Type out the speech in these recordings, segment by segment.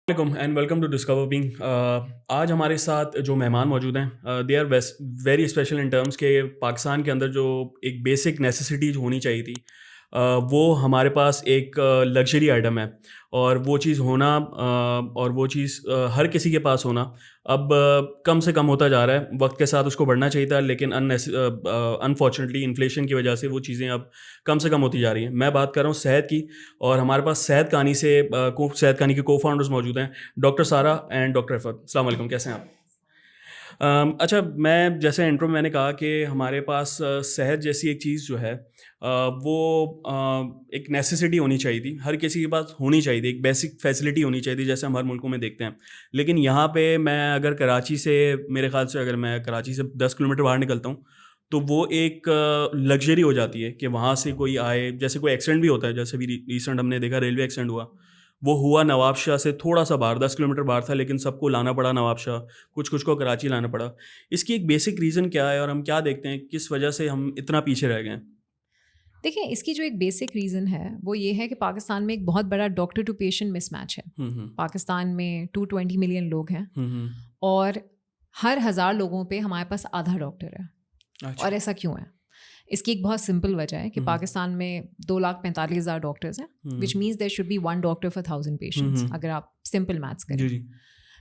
وعلیکم and welcome to discover being. آج ہمارے ساتھ جو مہمان موجود ہیں they are very special in terms کہ پاکستان کے اندر جو ایک بیسک نیسیسٹی جو ہونی چاہیے تھی وہ ہمارے پاس ایک لگژری آئٹم ہے، اور وہ چیز ہونا اور وہ چیز ہر کسی کے پاس ہونا اب کم سے کم ہوتا جا رہا ہے. وقت کے ساتھ اس کو بڑھنا چاہیے تھا، لیکن انفارچونیٹلی انفلیشن کی وجہ سے وہ چیزیں اب کم سے کم ہوتی جا رہی ہیں. میں بات کر رہا ہوں صحت کی، اور ہمارے پاس صحت کہانی کے کو فاؤنڈرز موجود ہیں، ڈاکٹر سارہ اینڈ ڈاکٹر عفت. السلام علیکم، کیسے ہیں آپ؟ اچھا، میں جیسے انٹرو میں نے کہا کہ ہمارے پاس صحت جیسی ایک چیز جو ہے وہ ایک نیسیسٹی ہونی چاہیے تھی، ہر کسی کے پاس ہونی چاہیے تھی، ایک بیسک فیسلٹی ہونی چاہیے تھی جیسے ہم ہر ملکوں میں دیکھتے ہیں. لیکن یہاں پہ میں اگر کراچی سے، میرے خیال سے اگر میں کراچی سے 10 کلومیٹر باہر نکلتا ہوں تو وہ ایک لگژری ہو جاتی ہے کہ وہاں سے کوئی آئے، جیسے کوئی ایکسیڈنٹ بھی ہوتا ہے، جیسے بھی ریسنٹ ہم نے دیکھا ریلوے ایکسیڈنٹ ہوا نواب شاہ سے تھوڑا سا باہر 10 کلومیٹر باہر تھا، لیکن سب کو لانا پڑا نواب شاہ، کچھ کو کراچی لانا پڑا. اس کی ایک بیسک ریزن کیا ہے اور ہم کیا دیکھتے ہیں کس وجہ سے ہم اتنا پیچھے رہ گئے ہیں؟ دیکھیں، اس کی جو ایک بیسک ریزن ہے وہ یہ ہے کہ پاکستان میں ایک بہت بڑا doctor to patient mismatch ہے. پاکستان میں 220 ملین لوگ ہیں اور ہر 1000 لوگوں پہ ہمارے پاس آدھا ڈاکٹر ہے. اور ایسا کیوں ہے؟ اس کی ایک بہت سمپل وجہ ہے کہ پاکستان میں 2,45,000 ڈاکٹرز ہیں، which means there should be 1 doctor for 1000 patients. اگر آپ سمپل میتھس کریں.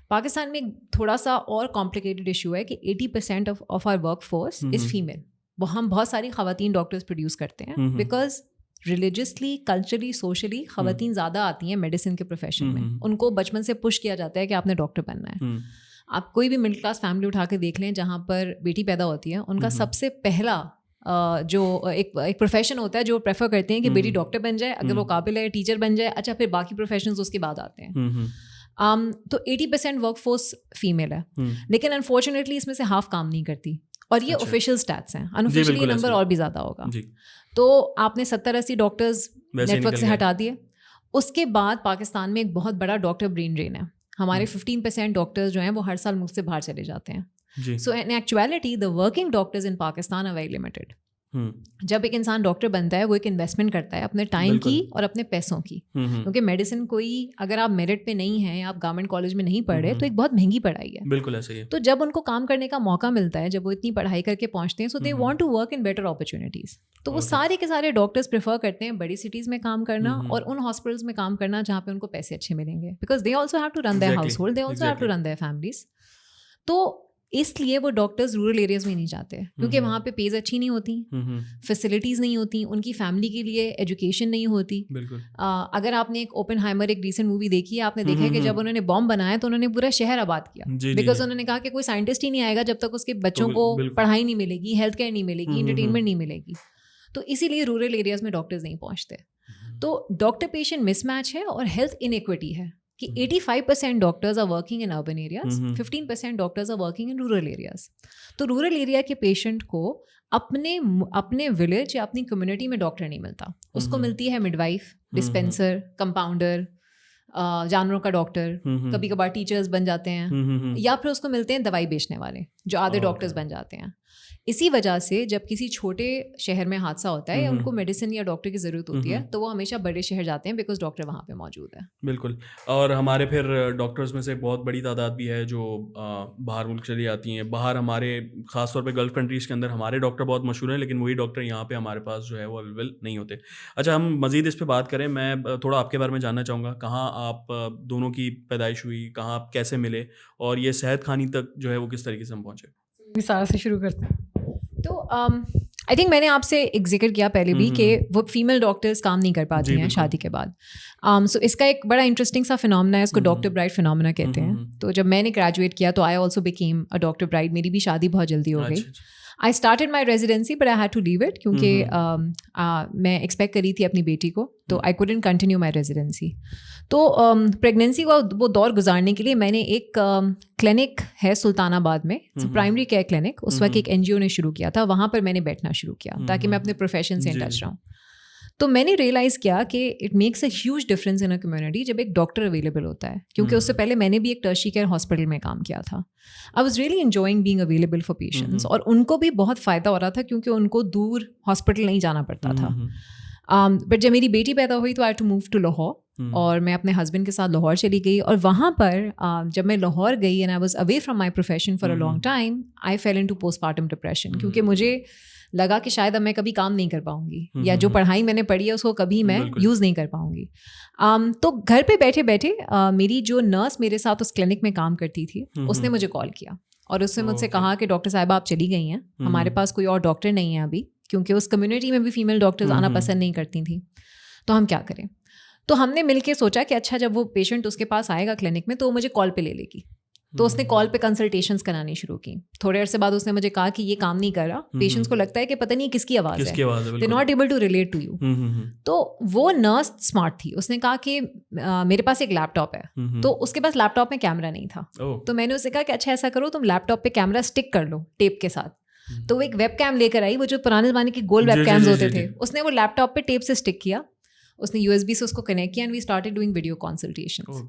پاکستان میں تھوڑا سا اور کمپلیکیٹڈ ایشو ہے کہ 80% of our workforce is female. وہ ہم بہت ساری خواتین ڈاکٹرز پروڈیوس کرتے ہیں بیکاز ریلیجسلی، کلچرلی، سوشلی خواتین زیادہ آتی ہیں میڈیسن کے پروفیشن میں. ان کو بچپن سے پش کیا جاتا ہے کہ آپ نے ڈاکٹر بننا ہے. آپ کوئی بھی مڈل کلاس فیملی اٹھا کے دیکھ لیں جہاں پر بیٹی پیدا ہوتی ہے، ان کا سب سے پہلا جو ایک پروفیشن ہوتا ہے جو پریفر کرتے ہیں کہ بیٹی ڈاکٹر بن جائے، اگر وہ قابل ہے ٹیچر بن جائے. اچھا، پھر باقی پروفیشنز اس کے بعد آتے ہیں. تو 80% ورک فورس فیمیل ہے، لیکن انفارچونیٹلی اس میں سے ہاف کام نہیں کرتی. اور یہ آفیشیل اسٹیٹس ہیں، انآفیشیلی نمبر اور بھی زیادہ ہوگا. تو آپ نے 70-80 ڈاکٹرز نیٹ ورک سے ہٹا دیے. اس کے بعد پاکستان میں ایک بہت بڑا ڈاکٹر برین ڈرین ہے. ہمارے 15% ڈاکٹرز جو ہیں وہ ہر سال ملک سے باہر چلے جاتے ہیں. So in actuality the working doctors in Pakistan are very limited. جب ایک انسان ڈاکٹر بنتا ہے وہ ایک انویسٹمنٹ کرتا ہے اپنے ٹائم کی اور اپنے پیسوں کی، کیونکہ میڈیسن کوئی اگر آپ میرٹ پہ نہیں ہیں، آپ گورنمنٹ کالج میں نہیں پڑھ رہے تو ایک بہت مہنگی پڑھائی ہے. بالکل ایسا ہی ہے. تو جب ان کو کام کرنے کا موقع ملتا ہے، جب وہ اتنی پڑھائی کر کے پہنچتے ہیں، so they want to work in better opportunities. تو وہ سارے کے سارے ڈاکٹرز پریفر کرتے ہیں بڑی سٹیز میں کام کرنا اور ان ہاسپٹلس میں کام کرنا جہاں پہ ان کو پیسے اچھے ملیں گے، because they also have to run their household, they also have to run their families. تو اس لیے وہ ڈاکٹرز رورل ایریاز میں نہیں جاتے کیونکہ وہاں پہ پیز اچھی نہیں ہوتی، فیسلٹیز نہیں ہوتی، ان کی فیملی کے لیے ایجوکیشن نہیں ہوتی. اگر آپ نے ایک اوپن ہائمر ایک ریسنٹ مووی دیکھی ہے، آپ نے دیکھا ہے کہ جب انہوں نے بام بنایا تو انہوں نے پورا شہر آباد کیا، بیکاز انہوں نے کہا کہ کوئی سائنٹسٹ ہی نہیں آئے گا جب تک اس کے بچوں کو پڑھائی نہیں ملے گی، ہیلتھ کیئر نہیں ملے گی، انٹرٹینمنٹ نہیں ملے گی. تو اسی لیے رورل ایریاز میں ڈاکٹرز نہیں پہنچتے. تو ڈاکٹر پیشنٹ مس میچ ہے اور ہیلتھ انیکوٹی ہے کہ 85% doctors are working in urban areas, 15% doctors are working in rural areas. تو رورل ایریا کے پیشنٹ کو اپنے ولیج یا اپنی کمیونٹی میں ڈاکٹر نہیں ملتا. اس کو ملتی ہے مڈ وائف، ڈسپینسر، کمپاؤنڈر، جانوروں کا ڈاکٹر، کبھی کبھار ٹیچرز بن جاتے ہیں، یا پھر اس کو ملتے ہیں دوائی بیچنے والے جو آدھے ڈاکٹرز بن جاتے ہیں. اسی وجہ سے جب کسی چھوٹے شہر میں حادثہ ہوتا ہے یا ان کو میڈیسن یا ڈاکٹر کی ضرورت ہوتی ہے تو وہ ہمیشہ بڑے شہر جاتے ہیں بیکاز ڈاکٹر وہاں پہ موجود ہے. بالکل. اور ہمارے پھر ڈاکٹرز میں سے بہت بڑی تعداد بھی ہے جو باہر ملک چلی جاتی ہیں. باہر ہمارے خاص طور پہ گلف کنٹریز کے اندر ہمارے ڈاکٹر بہت مشہور ہیں، لیکن وہی ڈاکٹر یہاں پہ ہمارے پاس جو ہے وہ اویلیبل نہیں ہوتے. اچھا، ہم مزید اس پہ بات کریں. میں تھوڑا آپ کے بارے میں جاننا چاہوں گا، کہاں آپ دونوں کی پیدائش ہوئی، کہاں آپ کیسے ملے، اور یہ صحت خانی تک جو ہے وہ کس طریقے سے ہم پہنچے؟ سارا سے شروع کرتے ہیں. تو آئی تھنک میں نے آپ سے ایک ذکر کیا پہلے بھی کہ وہ فیمیل ڈاکٹرز کام نہیں کر پاتی ہیں شادی کے بعد. سو اس کا ایک بڑا انٹرسٹنگ سا فنامنا ہے، اس کو ڈاکٹر برائڈ فنامنا کہتے ہیں. تو جب میں نے گریجویٹ کیا تو I also became a doctor bride. میری بھی شادی بہت جلدی ہو گئی. I started my residency but I had to leave it کیونکہ میں ایکسپیکٹ کری تھی اپنی بیٹی کو، تو I couldn't continue my residency. تو پریگنینسی کا وہ دور گزارنے کے لیے میں نے ایک کلینک ہے سلطان آباد میں، پرائمری کیئر کلینک، اس وقت ایک NGO نے شروع کیا تھا، وہاں پر میں نے بیٹھنا شروع کیا تاکہ میں اپنے پروفیشن سے ان ٹچ رہوں. تو میں نے ریئلائز کیا کہ it makes a huge difference in a community جب ایک ڈاکٹر اویلیبل ہوتا ہے، کیونکہ اس سے پہلے میں نے بھی ایک ٹرشری کیئر ہاسپٹل میں کام کیا تھا. I was really enjoying being available for patients, اور ان کو بھی بہت فائدہ ہو رہا تھا کیونکہ ان کو دور ہاسپٹل نہیں جانا پڑتا تھا. بٹ جب میری بیٹی پیدا ہوئی تو آئی ٹو موو ٹو لاہور, اور میں اپنے ہسبینڈ کے ساتھ لاہور چلی گئی. اور وہاں پر جب میں لاہور گئی and I was away from my profession for a long time, I fell into postpartum depression, کیونکہ مجھے لگا کہ شاید اب میں کبھی کام نہیں کر پاؤں گی, یا جو پڑھائی میں نے پڑھی ہے اس کو کبھی میں یوز نہیں کر پاؤں گی. تو گھر پہ بیٹھے بیٹھے میری جو نرس میرے ساتھ اس کلینک میں کام کرتی تھی, اس نے مجھے کال کیا اور اس نے مجھ سے کہا کہ ڈاکٹر صاحبہ آپ چلی گئی ہیں, ہمارے پاس کوئی اور ڈاکٹر نہیں ہے ابھی, کیونکہ اس کمیونٹی میں بھی فیمیل ڈاکٹرز آنا پسند نہیں کرتی تھیں, تو ہم کیا کریں. تو ہم نے مل کے سوچا کہ اچھا جب وہ پیشنٹ اس کے پاس آئے گا کلینک میں تو وہ مجھے کال پہ لے لے گی. تو اس نے کال پہ کنسلٹیشنس کرانی شروع کی. تھوڑے عرصے بعد اس نے مجھے کہا کہ یہ کام نہیں کر رہا, پیشنٹس کو لگتا ہے کہ پتہ نہیں کس کی آواز ہے, they not able to relate to you. تو وہ نرس اسمارٹ تھی, اس نے کہا کہ میرے پاس ایک لیپ ٹاپ ہے, تو اس کے پاس لیپ ٹاپ میں کیمرہ نہیں تھا. تو میں نے اسے کہا کہ اچھا ایسا کرو تم لیپ ٹاپ پہ کیمرہ اسٹک کر لو ٹیپ کے ساتھ. تو وہ ایک ویب کیم لے کر آئی, وہ جو پرانے زمانے کی گول ویب کیمز ہوتے تھے, اس نے وہ لیپ ٹاپ پہ ٹیپ سے اسٹک کیا, اس نے USB سے اس کو کنیکٹ کیا, and we started doing video consultations.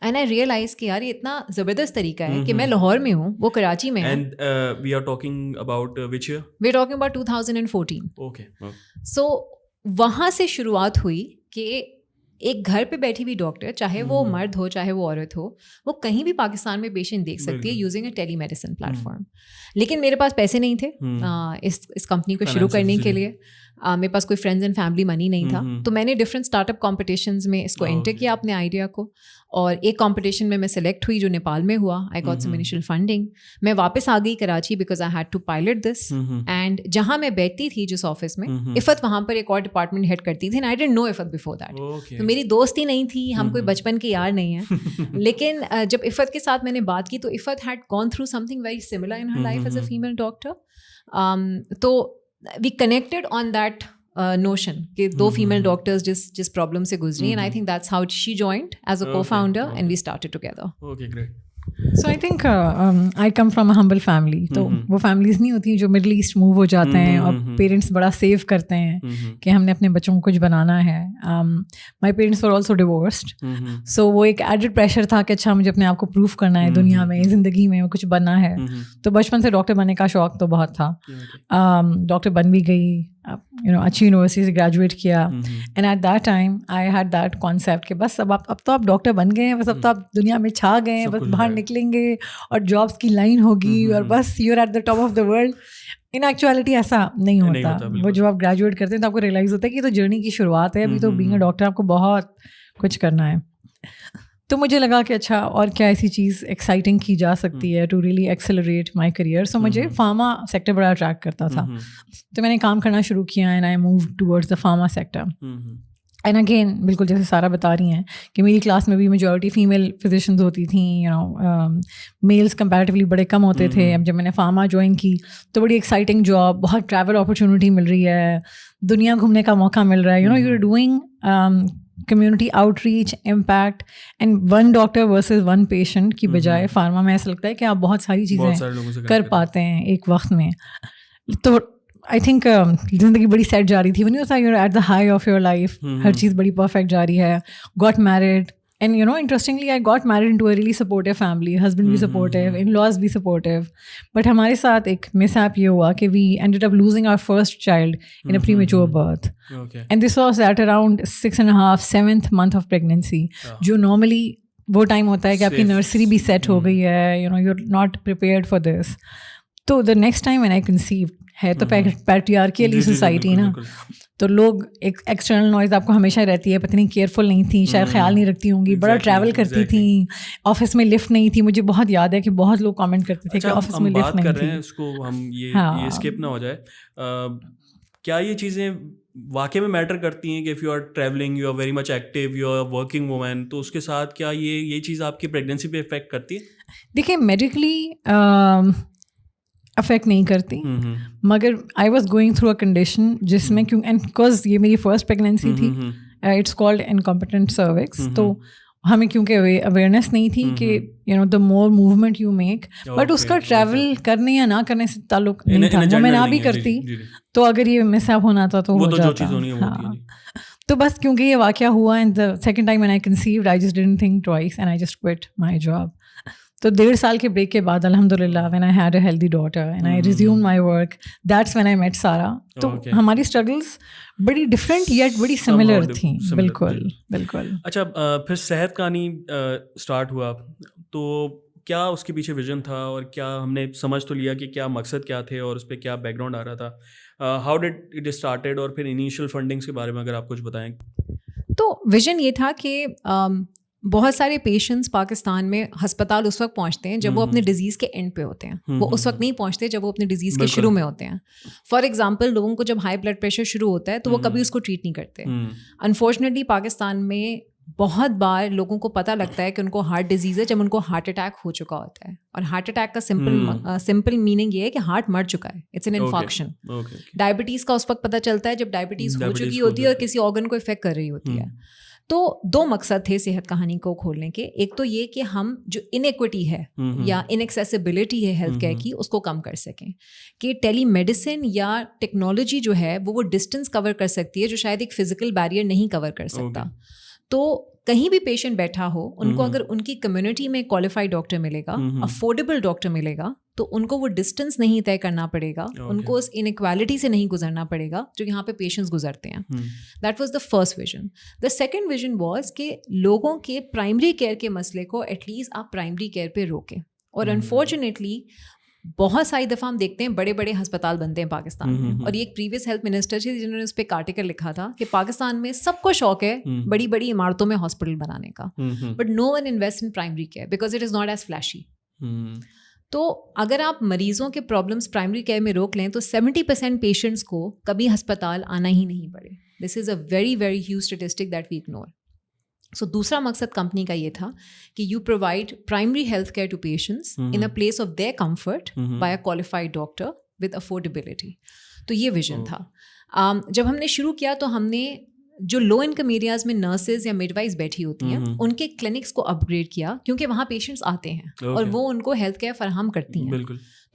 And I realise کہ یار یہ اتنا زبردست طریقہ ہے کہ میں لاہور میں ہوں, وہ کراچی میں ہے. And we are talking about which year? We are talking about 2014. Okay. So وہاں سے شروعات ہوئی کہ ایک گھر پہ بیٹھی ہوئی ڈاکٹر, چاہے وہ مرد ہو چاہے وہ عورت ہو, وہ کہیں بھی پاکستان میں پیشنٹ دیکھ سکتی ہے using a telemedicine platform. لیکن میرے پاس پیسے نہیں تھے اس کمپنی کو شروع کرنے کے لیے, میرے پاس کوئی فرینڈز اینڈ فیملی منی نہیں تھا. تو میں نے ڈفرینٹ اسٹارٹ اپ کمپٹیشنز میں اس کو انٹر کیا اپنے آئیڈیا کو, اور ایک کمپٹیشن میں سلیکٹ ہوئی جو نیپال میں ہوا. I got some initial funding. میں واپس آ گئی Karachi because I had to pilot this. And جہاں میں بیٹھتی تھی جس آفس میں, عفت وہاں پر ایک اور ڈپارٹمنٹ ہیڈ کرتی تھی, and I didn't know Iffat before that. تو میری دوستی نہیں تھی, ہم کوئی بچپن کے یار نہیں ہیں. لیکن جب عفت کے ساتھ میں نے بات کی تو Iffat had gone through something very similar in her life as a female doctor. تو we connected on that notion کہ دو فیمیل ڈاکٹرز جس پرابلم سے گزری, and I think that's how she joined as a cofounder and we started together. Okay, great. So I think I come from a humble family. تو وہ families نہیں ہوتی جو مڈل ایسٹ موو ہو جاتے ہیں اور پیرنٹس بڑا save کرتے ہیں کہ ہم نے اپنے بچوں کو کچھ بنانا ہے. My parents were also divorced, so وہ ایک ایڈڈ پریشر تھا کہ اچھا مجھے اپنے آپ کو پروف کرنا ہے دنیا میں, زندگی میں کچھ بننا ہے. تو بچپن سے ڈاکٹر بننے کا شوق تو بہت تھا. ڈاکٹر بن بھی گئی, اچھی یونیورسٹی سے گریجویٹ کیا. And at that time I had that concept کہ بس اب تو آپ ڈاکٹر بن گئے ہیں, بس اب تو آپ دنیا میں چھا گئے ہیں, بس باہر نکلیں گے اور جابس کی لائن ہوگی اور بس you are at the top of the world. In actuality ایسا نہیں ہوتا. وہ جب آپ گریجویٹ کرتے ہیں تو آپ کو ریئلائز ہوتا ہے کہ یہ تو جرنی کی شروعات ہے, ابھی تو بینگ اے ڈاکٹر آپ کو بہت کچھ کرنا ہے. تو مجھے لگا کہ اچھا اور کیا ایسی چیز ایکسائٹنگ کی جا سکتی ہے to really accelerate my career. So مجھے فارما سیکٹر بڑا اٹریکٹ کرتا تھا, تو میں نے کام کرنا شروع کیا and I move towards the pharma sector. And again بالکل جیسے سارا بتا رہی ہیں کہ میری کلاس میں بھی میجورٹی فیمیل فزیشنز ہوتی تھیں, میلس کمپیریٹیولی بڑے کم ہوتے تھے. اب جب میں نے فارما جوائن کی تو بڑی ایکسائٹنگ جاب, بہت ٹریول اپرچونیٹی مل رہی ہے, دنیا گھومنے کا موقع مل رہا ہے. You are doing community outreach, impact, and one doctor versus one patient کی بجائے فارما میں ایسا لگتا ہے کہ آپ بہت ساری چیزیں کر پاتے ہیں ایک وقت میں. تو آئی تھنک زندگی بڑی سیٹ جا رہی تھی. وہ نہیں ہوتا you at the high of your life, ہر چیز بڑی پرفیکٹ جا رہی ہے. Got married, and interestingly I got married into a really supportive family. Husband بھی سپورٹیو, ان لاز بھی سپورٹیو. بٹ ہمارے ساتھ ایک مس ایپ یہ ہوا کہ we ended up losing our first child in a premature birth. And this was at around 6.5 7th month of pregnancy, جو normally وہ ٹائم ہوتا ہے کہ آپ کی نرسری بھی سیٹ ہو گئی ہے, you are not prepared for this. تو the next time when I conceived, ہے تو پیٹریارکیل سوسائٹی نا, تو لوگ ایک ایکسٹرنل نوائز آپ کو ہمیشہ رہتی ہے, پتہ نہیں کیئرفل نہیں تھیں, شاید خیال نہیں رکھتی ہوں گی, بڑا ٹریول کرتی تھیں, آفس میں لفٹ نہیں تھی. مجھے بہت یاد ہے کہ بہت لوگ کامنٹ کرتے تھے کہ آفس میں لفٹ نہیں تھی. اس کو ہم یہ اسکپ نہ ہو جائے, کیا یہ چیزیں واقعی میں میٹر کرتی ہیں کہ if you are travelling, you are very much active, you are working women, تو اس کے ساتھ کیا یہ چیز آپ کی پریگنینسی پہ افیکٹ کرتی ہے؟ دیکھیے میڈیکلی افیکٹ نہیں کرتی, مگر I was going through a condition جس میں کیوں, اینڈ بیکاز یہ میری فرسٹ پریگنینسی تھی, اٹس کالڈ انکمپٹنٹ سروکس. تو ہمیں کیونکہ اویئرنیس نہیں تھی کہ دا مور موومنٹ یو میک, بٹ اس کا ٹریول کرنے یا نہ کرنے سے تعلق نہیں تھا. وہ میں نہ بھی کرتی تو اگر یہ مس ایپ ہونا تھا تو ہو جاتا. ہاں, تو بس کیونکہ یہ واقعہ ہوا, and the second time when I conceived I just didn't think twice and I just quit my job. تو 1.5 سال کے بریک کے بعد الحمدللہ when I had a healthy daughter and I resumed my work, that's when I met Sara. تو ہماری struggles بڑی different yet بڑی سملر تھیں. بالکل بالکل. اچھا پھر صحت کا نہیں اسٹارٹ ہوا تو کیا اس کے پیچھے ویژن تھا اور کیا ہم نے سمجھ تو لیا کہ کیا مقصد کیا تھے اور اس پہ کیا بیک گراؤنڈ آ رہا تھا؟ ہاؤ ڈڈ اٹ اسٹارٹیڈ اور پھر انیشیل فنڈنگس کے بارے میں اگر آپ کچھ بتائیں. تو ویژن یہ تھا کہ بہت سارے پیشنٹس پاکستان میں ہسپتال اس وقت پہنچتے ہیں جب وہ اپنے ڈیزیز کے اینڈ پہ ہوتے ہیں. وہ اس وقت نہیں پہنچتے جب وہ اپنے ڈیزیز کے شروع میں ہوتے ہیں. فار ایگزامپل لوگوں کو جب ہائی بلڈ پریشر شروع ہوتا ہے تو وہ کبھی اس کو ٹریٹ نہیں کرتے. انفارچونیٹلی پاکستان میں بہت بار لوگوں کو پتہ لگتا ہے کہ ان کو ہارٹ ڈیزیز ہے جب ان کو ہارٹ اٹیک ہو چکا ہوتا ہے. اور ہارٹ اٹیک کا سمپل میننگ یہ ہے کہ ہارٹ مر چکا ہے. It's an انفارکشن. ڈائبٹیز کا اس وقت پتہ چلتا ہے جب ڈائبٹیز ہو چکی ہوتی ہے اور کسی آرگن کو افیکٹ کر رہی ہوتی ہے. تو 2 مقصد تھے صحت کہانی کو کھولنے کے. ایک تو یہ کہ ہم جو انیکوٹی ہے یا انیکسیسیبلٹی ہے ہیلتھ کیئر کی اس کو کم کر سکیں, کہ ٹیلی میڈیسن یا ٹیکنالوجی جو ہے وہ ڈسٹینس کور کر سکتی ہے جو شاید ایک فزیکل بیریئر نہیں کور کر سکتا. تو کہیں بھی پیشنٹ بیٹھا ہو ان کو اگر ان کی کمیونٹی میں کوالیفائڈ ڈاکٹر ملے گا, افورڈیبل ڈاکٹر ملے گا, تو ان کو وہ ڈسٹینس نہیں طے کرنا پڑے گا, ان کو اس انیکوالٹی سے نہیں گزرنا پڑے گا جو یہاں پہ پیشنٹس گزرتے ہیں. That was the first vision. The second vision was کہ لوگوں کے پرائمری کیئر کے مسئلے کو ایٹ لیسٹ آپ پرائمری کیئر پہ روکیں. اور انفارچونیٹلی بہت ساری دفعہ ہم دیکھتے ہیں بڑے بڑے ہسپتال بنتے ہیں پاکستان میں. اور یہ ایک پریویس ہیلتھ منسٹر تھے جنہوں نے اس پہ ایک آرٹیکل لکھا تھا کہ پاکستان میں سب کو شوق ہے بڑی بڑی عمارتوں میں ہاسپٹل بنانے کا, but no one invest in primary care because it is not as flashy. تو اگر آپ مریضوں کے پرابلمس پرائمری کیئر میں روک لیں تو 70% پیشنٹس کو کبھی ہسپتال آنا ہی نہیں پڑے. This is a very very huge statistic that we ignore. So دوسرا مقصد کمپنی کا یہ تھا کہ you provide primary health care to patients in a place of their comfort by a qualified doctor with affordability. تو یہ vision تھا. جب ہم نے شروع کیا تو ہم نے جو لو انکم ایریاز میں نرسز یا مڈ وائز بیٹھی ہوتی ہیں ان کے کلینکس کو اپ گریڈ کیا, کیونکہ وہاں پیشنٹس آتے ہیں اور وہ ان کو ہیلتھ کیئر فراہم کرتی ہیں.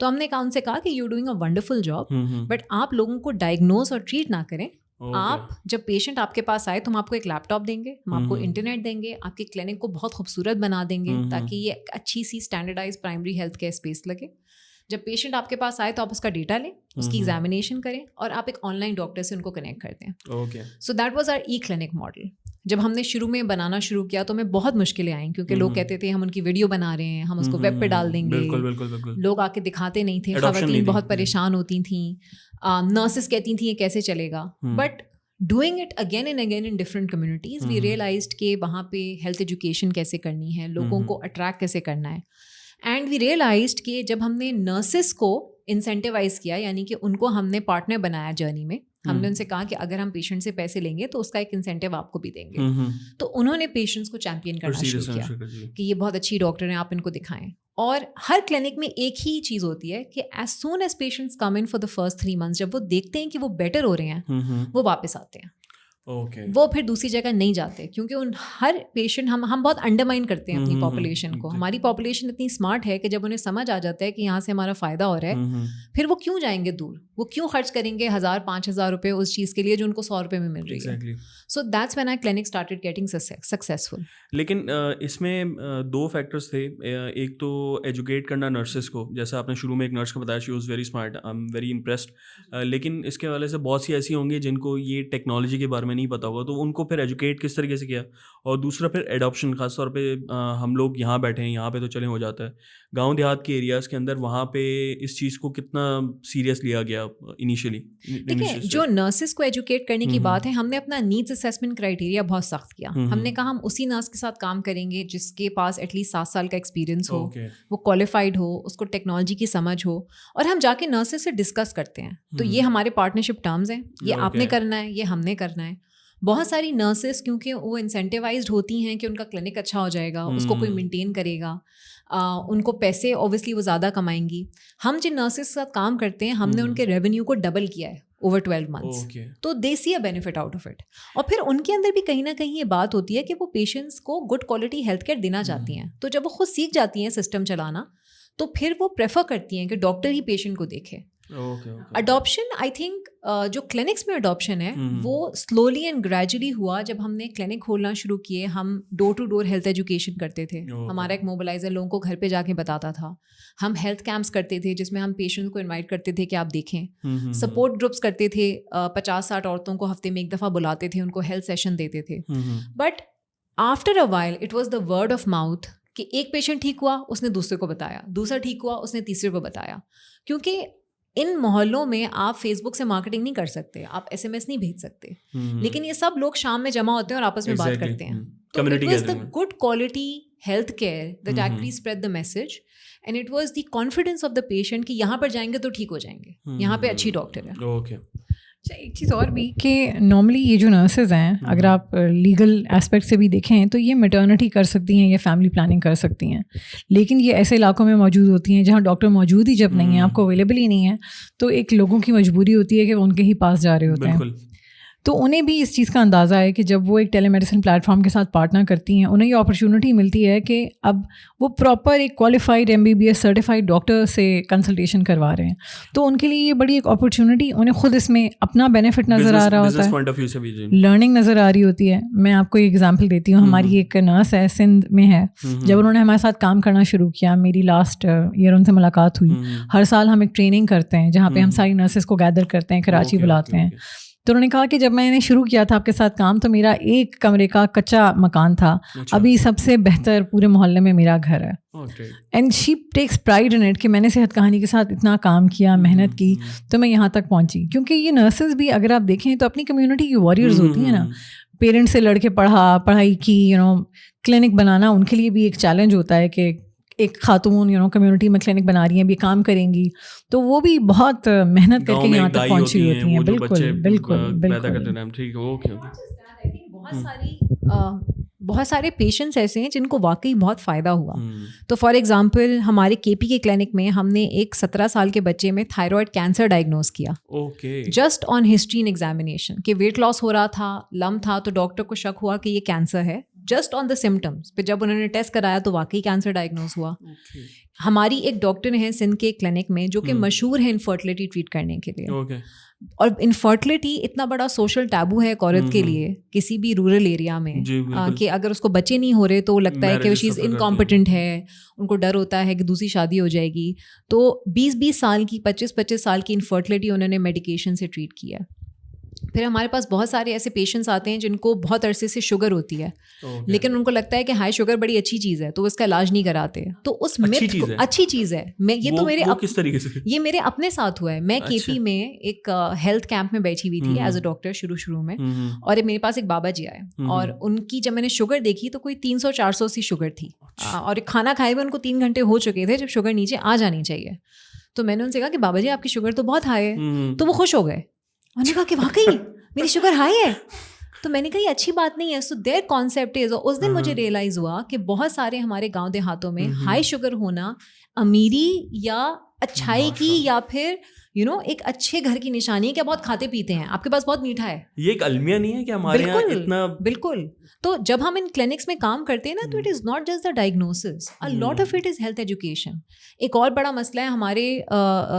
تو ہم نے ان سے کہا کہ you doing a wonderful job, but آپ لوگوں کو ڈائگنوز اور ٹریٹ نہ کریں. آپ جب پیشنٹ آپ کے پاس آئے تو ہم آپ کو ایک لیپ ٹاپ دیں گے, ہم آپ کو انٹرنیٹ دیں گے, آپ کے کلینک کو بہت خوبصورت بنا دیں گے تاکہ یہ ایک اچھی سی standardise primary health care space لگے. جب پیشنٹ آپ کے پاس آئے تو آپ اس کا ڈیٹا لیں, اس کی ایگزامینیشن کریں اور آپ ایک آن لائن ڈاکٹر سے ان کو کنیکٹ کر دیں. So that was R E clinic model. جب ہم نے شروع میں بنانا شروع کیا تو ہمیں بہت مشکلیں آئیں, کیونکہ لوگ کہتے تھے ہم ان کی ویڈیو بنا رہے ہیں, ہم اس کو ویب پہ ڈال دیں گے. لوگ آ کے دکھاتے نہیں تھے, خواتین بہت پریشان ہوتی تھیں, نرسز کہتی تھیں یہ کیسے چلے گا. But doing it again and again in different communities we realised کہ وہاں پہ ہیلتھ ایجوکیشن کیسے کرنی ہے, لوگوں کو اٹریکٹ کیسے کرنا ہے. اینڈ وی ریئلائزڈ کہ جب ہم نے نرسز کو انسینٹیوائز کیا, یعنی کہ ان کو ہم نے پارٹنر بنایا جرنی میں, ہم نے ان سے کہا کہ اگر ہم پیشنٹ سے پیسے لیں گے تو اس کا ایک انسینٹیو آپ کو بھی دیں گے. تو انہوں نے پیشنٹس کو چیمپئن کرنا شروع کیا کہ یہ بہت اچھی ڈاکٹر ہیں, آپ ان کو دکھائیں. اور ہر کلینک میں ایک ہی چیز ہوتی ہے کہ as soon as patients come in for the first 3 months, جب وہ دیکھتے ہیں کہ وہ بیٹر ہو رہے ہیں وہ واپس آتے ہیں. وہ پھر دوسری جگہ نہیں جاتے, کیونکہ ان ہر پیشنٹ ہم بہت انڈرمائن کرتے ہیں اپنی پاپولیشن کو. ہماری پاپولیشن اتنی اسمارٹ ہے کہ جب انہیں سمجھ آ جاتا ہے کہ یہاں سے ہمارا فائدہ ہو رہا ہے, پھر وہ کیوں جائیں گے دور, وہ کیوں خرچ کریں گے 1000-5000 روپے اس چیز کے لیے جو ان کو 100 روپے میں مل رہی ہے. So that's when I clinic started getting successful. لیکن اس میں 2 فیکٹرس تھے. ایک تو ایجوکیٹ کرنا نرسز کو, جیسا آپ نے شروع میں ایک نرس کو بتایا, she was very smart, I am very impressed. لیکن اس کے حوالے سے بہت سی ایسی ہوں گی جن کو یہ ٹیکنالوجی کے بارے میں نہیں پتا ہوگا, تو ان کو پھر ایجوکیٹ کس طریقے سے کیا. اور دوسرا پھر ایڈاپشن, خاص طور پہ ہم لوگ یہاں بیٹھے ہیں, یہاں پہ تو چلیں ہو جاتا ہے, گاؤں دیہات کے ایریاز کے اندر وہاں پہ اس چیز کو کتنا سیریس لیا گیا انیشیلی. دیکھیں جو نرسز کو ایجوکیٹ کرنے کی بات ہے, ہم نے اپنا نیڈس اسیسمنٹ کرائٹیریا بہت سخت کیا. ہم نے کہا ہم اسی نرس کے ساتھ کام کریں گے جس کے پاس ایٹ لیسٹ 7 سال کا ایکسپیرینس ہو, وہ کوالیفائڈ ہو, اس کو ٹیکنالوجی کی سمجھ ہو, اور ہم جا کے نرسز سے ڈسکس کرتے ہیں. تو یہ ہمارے پارٹنرشپ ٹرمز ہیں, یہ آپ نے کرنا ہے, یہ ہم نے کرنا ہے. بہت ساری نرسز کیونکہ وہ انسینٹیوائزڈ ہوتی ہیں کہ ان کا کلینک اچھا ہو جائے گا, اس کو کوئی مینٹین کرے گا, ان کو پیسے اوبیسلی وہ زیادہ کمائیں گی. ہم جن نرسز کے ساتھ کام کرتے ہیں ہم نے ان کے ریونیو کو ڈبل کیا ہے اوور 12 months. تو they see a benefit out of it. اور پھر ان کے اندر بھی کہیں نہ کہیں یہ بات ہوتی ہے کہ وہ پیشنٹس کو گڈ کوالٹی ہیلتھ کیئر دینا چاہتی ہیں. تو جب وہ خود سیکھ جاتی ہیں سسٹم چلانا تو پھر وہ پریفر کرتی ہیں کہ ڈاکٹر ہی پیشنٹ کو دیکھے. اڈاپشن آئی تھنک جو کلینکس میں اڈاپشن ہے وہ سلولی اینڈ گریجولی ہوا. جب ہم نے کلینک کھولنا شروع کیے, ہم ڈور ٹو ڈور ہیلتھ ایجوکیشن کرتے تھے. ہمارا ایک موبلائزر لوگوں کو گھر پہ جا کے بتاتا تھا. ہم ہیلتھ کیمپس کرتے تھے جس میں ہم پیشنٹ کو انوائٹ کرتے تھے کہ آپ دیکھیں. سپورٹ گروپس کرتے تھے, 50-60 عورتوں کو ہفتے میں ایک دفعہ بلاتے تھے, ان کو ہیلتھ سیشن دیتے تھے. But after a while it was the word of mouth کہ ایک پیشنٹ ٹھیک ہوا, اس نے دوسرے کو بتایا, دوسرا ٹھیک ہوا, اس نے تیسرے کو بتایا. کیونکہ ان محلوں میں آپ فیس بک سے مارکیٹنگ نہیں کر سکتے, آپ SMS نہیں بھیج سکتے, لیکن یہ سب لوگ شام میں جمع ہوتے ہیں اور آپس میں بات کرتے ہیں. It was the good quality health care that actually spread the message, and it was the confidence of the patient کہ یہاں پر جائیں گے تو ٹھیک ہو جائیں گے, یہاں پہ اچھی ڈاکٹر ہے. اوکے. ایک چیز اور بھی کہ نارملی یہ جو نرسز ہیں, اگر آپ لیگل اسپیکٹ سے بھی دیکھیں تو یہ میٹرنٹی کر سکتی ہیں یا فیملی پلاننگ کر سکتی ہیں, لیکن یہ ایسے علاقوں میں موجود ہوتی ہیں جہاں ڈاکٹر موجود ہی جب نہیں ہیں, آپ کو اویلیبل ہی نہیں ہے, تو ایک لوگوں کی مجبوری ہوتی ہے کہ وہ ان کے ہی پاس جا رہے ہوتے ہیں. تو انہیں بھی اس چیز کا اندازہ ہے کہ جب وہ ایک ٹیلی میڈیسن پلیٹ فارم کے ساتھ پارٹنر کرتی ہیں, انہیں یہ اپرچونیٹی ملتی ہے کہ اب وہ پراپر ایک کوالیفائڈ MBBS سرٹیفائڈ ڈاکٹر سے کنسلٹیشن کروا رہے ہیں. تو ان کے لیے یہ بڑی ایک اپرچونیٹی, انہیں خود اس میں اپنا بینیفٹ نظر آ رہا ہوتا ہے, لرننگ نظر آ رہی ہوتی ہے. میں آپ کو ایک ایگزامپل دیتی ہوں. ہماری ایک نرس ہے, سندھ میں ہے. جب انہوں نے ہمارے ساتھ کام کرنا شروع کیا, میری لاسٹ ایئر ان سے ملاقات ہوئی. ہر سال ہم ایک ٹریننگ کرتے ہیں جہاں پہ ہم ساری نرسز کو گیدر کرتے ہیں, کراچی بلاتے ہیں. تو انہوں نے کہا کہ جب میں نے شروع کیا تھا آپ کے ساتھ کام تو میرا ایک کمرے کا کچا مکان تھا, ابھی سب سے بہتر پورے محلے میں میرا گھر ہے. And she takes pride in it کہ میں نے صحت کہانی کے ساتھ اتنا کام کیا, محنت کی, تو میں یہاں تک پہنچی. کیونکہ یہ نرسز بھی اگر آپ دیکھیں تو اپنی کمیونٹی کی واریئرز ہوتی ہیں نا. پیرنٹس سے لڑ کے پڑھائی کی, کلینک بنانا ان کے لیے بھی ایک چیلنج ہوتا ہے کہ ایک خاتون کمیونٹی میں کلینک بنا رہی ہیں, بھی کام کریں گی, تو وہ بھی بہت محنت کر کے یہاں تک پہنچی ہوتی ہیں. بالکل بالکل. بہت سارے پیشنٹس ایسے ہیں جن کو واقعی بہت فائدہ ہوا. تو فار ایگزامپل ہمارے KP کے کلینک میں ہم نے ایک 17 سال کے بچے میں تھائرائڈ کینسر ڈائگنوز کیا, just on history and examination کہ ویٹ لاس ہو رہا تھا, لم تھا, تو ڈاکٹر کو شک ہوا کہ یہ کینسر ہے, جسٹ آن دا سمٹمس. پھر جب انہوں نے ٹیسٹ کرایا تو واقعی کینسر ڈائگنوز ہوا. ہماری ایک ڈاکٹر ہیں سندھ کے کلینک میں جو کہ مشہور ہے انفرٹیلٹی ٹریٹ کرنے کے لیے. اور انفرٹیلٹی اتنا بڑا سوشل ٹیبو ہے ایک عورت کے لیے کسی بھی رورل ایریا میں, کہ اگر اس کو بچے نہیں ہو رہے تو لگتا ہے کہ شی از انکمپیٹنٹ ہے, ان کو ڈر ہوتا ہے کہ دوسری شادی ہو جائے گی. تو 20 سال کی 25 سال کی انفرٹیلٹی انہوں نے میڈیکیشن سے ٹریٹ کیا. پھر ہمارے پاس بہت سارے ایسے پیشنٹس آتے ہیں جن کو بہت عرصے سے شوگر ہوتی ہے, لیکن ان کو لگتا ہے کہ ہائی شوگر بڑی اچھی چیز ہے, تو اس کا علاج نہیں کراتے. تو اس اچھی چیز ہے. میں یہ تو کس طریقے سے یہ میرے اپنے ساتھ ہوا ہے. میں KP میں ایک ہیلتھ کیمپ میں بیٹھی ہوئی تھی ایز اے ڈاکٹر شروع میں, اور میرے پاس ایک بابا جی آئے, اور ان کی جب میں نے شوگر دیکھی تو کوئی 300-400 سی شوگر تھی, اور کھانا کھائے ہوئے ان کو 3 گھنٹے ہو چکے تھے جب شوگر نیچے آ جانی چاہیے. تو میں نے ان سے کہا کہ بابا جی آپ کی شوگر تو بہت ہائی ہے. تو وہ خوش ہو گئے, انہوں نے کہا کہ واقعی میری شوگر ہائی ہے. تو میں نے کہا یہ اچھی بات نہیں ہے. سو دیر کانسیپٹ از, اس دن مجھے ریئلائز ہوا کہ بہت سارے ہمارے گاؤں دیہاتوں میں ہائی شوگر ہونا امیری یا اچھائی کی یا پھر ایک اچھے گھر کی نشانی ہے کہ بہت کھاتے پیتے ہیں, آپ کے پاس بہت میٹھا ہے. یہ ایک المیہ نہیں ہے کہ ہمارے یہاں اتنا. بالکل. تو جب ہم ان کلینکس میں کام کرتے ہیں نا تو it is not just the diagnosis, a lot of it is health education. ایک اور بڑا مسئلہ ہے ہمارے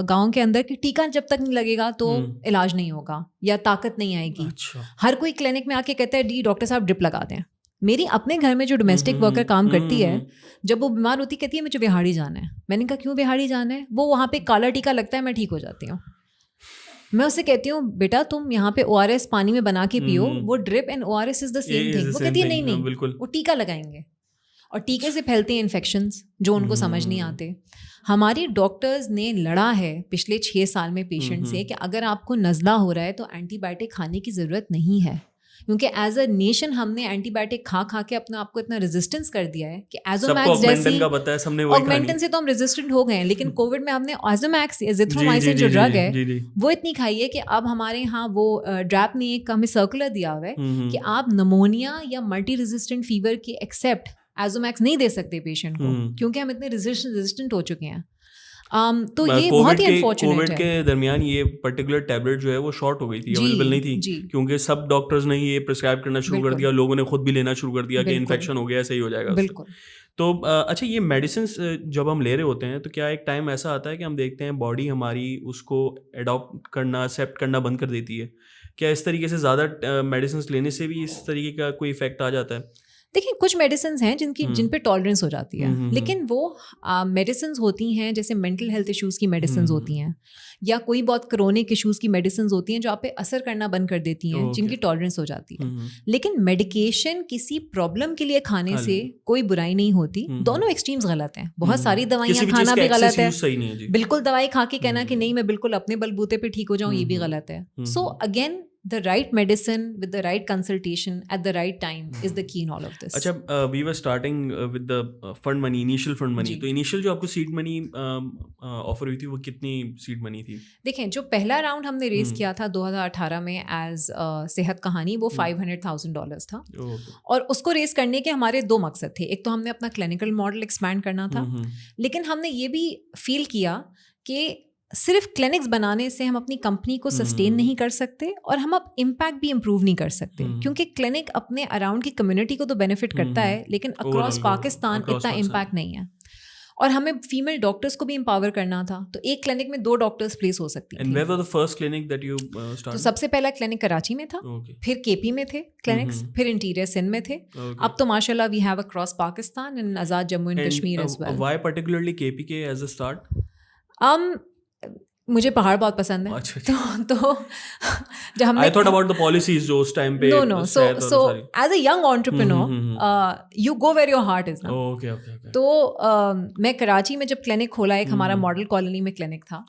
گاؤں کے اندر کہ ٹیکہ جب تک نہیں لگے گا تو علاج نہیں ہوگا یا طاقت نہیں آئے گی. ہر کوئی کلینک میں آ کے کہتا ہے جی ڈاکٹر صاحب ڈرپ لگا دیں. میری اپنے گھر میں جو ڈومیسٹک ورکر کام کرتی ہے, جب وہ بیمار ہوتی کہتی ہے مجھے بہاڑی جانا ہے. میں نے کہا کیوں بہاڑی جانا ہے؟ وہ وہاں پہ کالا ٹیکا لگتا ہے, میں ٹھیک ہو جاتی ہوں. میں اسے کہتی ہوں بیٹا تم یہاں پہ ORS پانی میں بنا کے پیو, وہ drip and ORS is the same thing. وہ کہتی ہے نہیں وہ ٹیکا لگائیں گے, اور ٹیکے سے پھیلتے ہیں انفیکشنز جو ان کو سمجھ نہیں آتے. ہماری ڈاکٹرز نے لڑا ہے پچھلے 6 سال میں پیشنٹ سے کہ اگر آپ کو نزلہ ہو رہا ہے تو اینٹی بائیوٹک کھانے کی ضرورت نہیں ہے, کیونکہ ایز اے نیشن ہم نے اینٹی بائیوٹک کھا کے اپنے آپ کو اتنا ریزسٹنس کر دیا ہے کہ ایزومیکس جیسی آگمنٹن سے تو ہم ریزسٹنٹ ہو گئے ہیں. لیکن کووڈ میں ہم نے ایزومیکس ایزیتھرومائسن جو ڈرگ ہے وہ اتنی کھائی ہے کہ اب ہمارے یہاں وہ ڈریپ نے ایک ہمیں سرکولر دیا ہوا ہے کہ آپ نمونیا یا ملٹی ریزسٹنٹ فیور کی ایکسیپٹ ایزومیکس نہیں دے سکتے پیشنٹ کو, کیونکہ ہم اتنے ریزسٹنٹ ہو چکے ہیں. تو یہ بہت ہی انفارچونیٹ ہے. کووڈ کے درمیان یہ پرٹیکولر ٹیبلٹ جو ہے وہ شارٹ ہو گئی تھی, اویلیبل نہیں تھی, کیونکہ سب ڈاکٹرز نے یہ پرسکرائب کرنا شروع کر دیا, لوگوں نے خود بھی لینا شروع کر دیا کہ انفیکشن ہو گیا صحیح ہو جائے گا. بالکل. تو اچھا یہ میڈیسنس جب ہم لے رہے ہوتے ہیں تو کیا ایک ٹائم ایسا آتا ہے کہ ہم دیکھتے ہیں باڈی ہماری اس کو اڈاپٹ کرنا ایکسیپٹ کرنا بند کر دیتی ہے؟ کیا اس طریقے سے زیادہ میڈیسنس لینے سے بھی اس طریقے کا کوئی افیکٹ آ جاتا ہے؟ دیکھیں کچھ میڈیسنز ہیں جن پہ ٹالرنس ہو جاتی ہے, لیکن وہ میڈیسنز ہوتی ہیں جیسے مینٹل ہیلتھ ایشوز کی میڈیسنز ہوتی ہیں, یا کوئی بہت کرونک ایشوز کی میڈیسنز ہوتی ہیں جو آپ پہ اثر کرنا بند کر دیتی ہیں, جن کی ٹالرنس ہو جاتی ہے. لیکن میڈیکیشن کسی پرابلم کے لیے کھانے سے کوئی برائی نہیں ہوتی, دونوں ایکسٹریمز غلط ہیں. بہت ساری دوائیاں کھانا بھی غلط ہے, بالکل دوائی کھا کے کہنا کہ نہیں میں بالکل اپنے بلبوتے پہ ٹھیک ہو جاؤں, یہ بھی غلط ہے. So again the right medicine with the right consultation at the right time is the key in all of this. اچھا we were starting with the fund money, initial fund money. تو initial جو آپ کو seed money offer ہوئی تھی وہ کتنی seed money تھی؟ دیکھیں جو پہلا راؤنڈ ہم نے ریز کیا تھا 2018 میں ایز صحت کہانی, وہ $500,000 تھا, اور اس کو ریز کرنے کے ہمارے دو مقصد تھے. ایک تو ہم نے اپنا کلینکل ماڈل ایکسپینڈ کرنا تھا, لیکن ہم نے یہ بھی فیل کیا کہ صرف کلینکس بنانے سے ہم اپنی کمپنی کو سسٹین نہیں کر سکتے, اور ہم اب امپیکٹ بھی امپروو نہیں کر سکتے, کیونکہ کلینک اپنے اراؤنڈ کی کمیونٹی کو تو بینیفٹ کرتا ہے, لیکن اکراس پاکستان اتنا امپیکٹ نہیں ہے. اور ہمیں فیمیل ڈاکٹرس کو بھی امپاور کرنا تھا, تو ایک کلینک میں 2 ڈاکٹرس پلیس ہو سکتی تھی. تو سب سے پہلا کلینک کراچی میں تھا, پھر کے پی میں تھے کلینکس, پھر انٹیریئر سندھ میں تھے, اب تو ماشاء اللہ we have across Pakistan and Azad Jammu and Kashmir as well. Why particularly K P کے ایز اے اسٹارٹ؟ مجھے پہاڑ بہت پسند ہے, تو جب ہم so as a young entrepreneur you go where your heart is نا. تو میں کراچی میں جب کلینک کھولا, ایک ہمارا ماڈل کالونی میں کلینک تھا,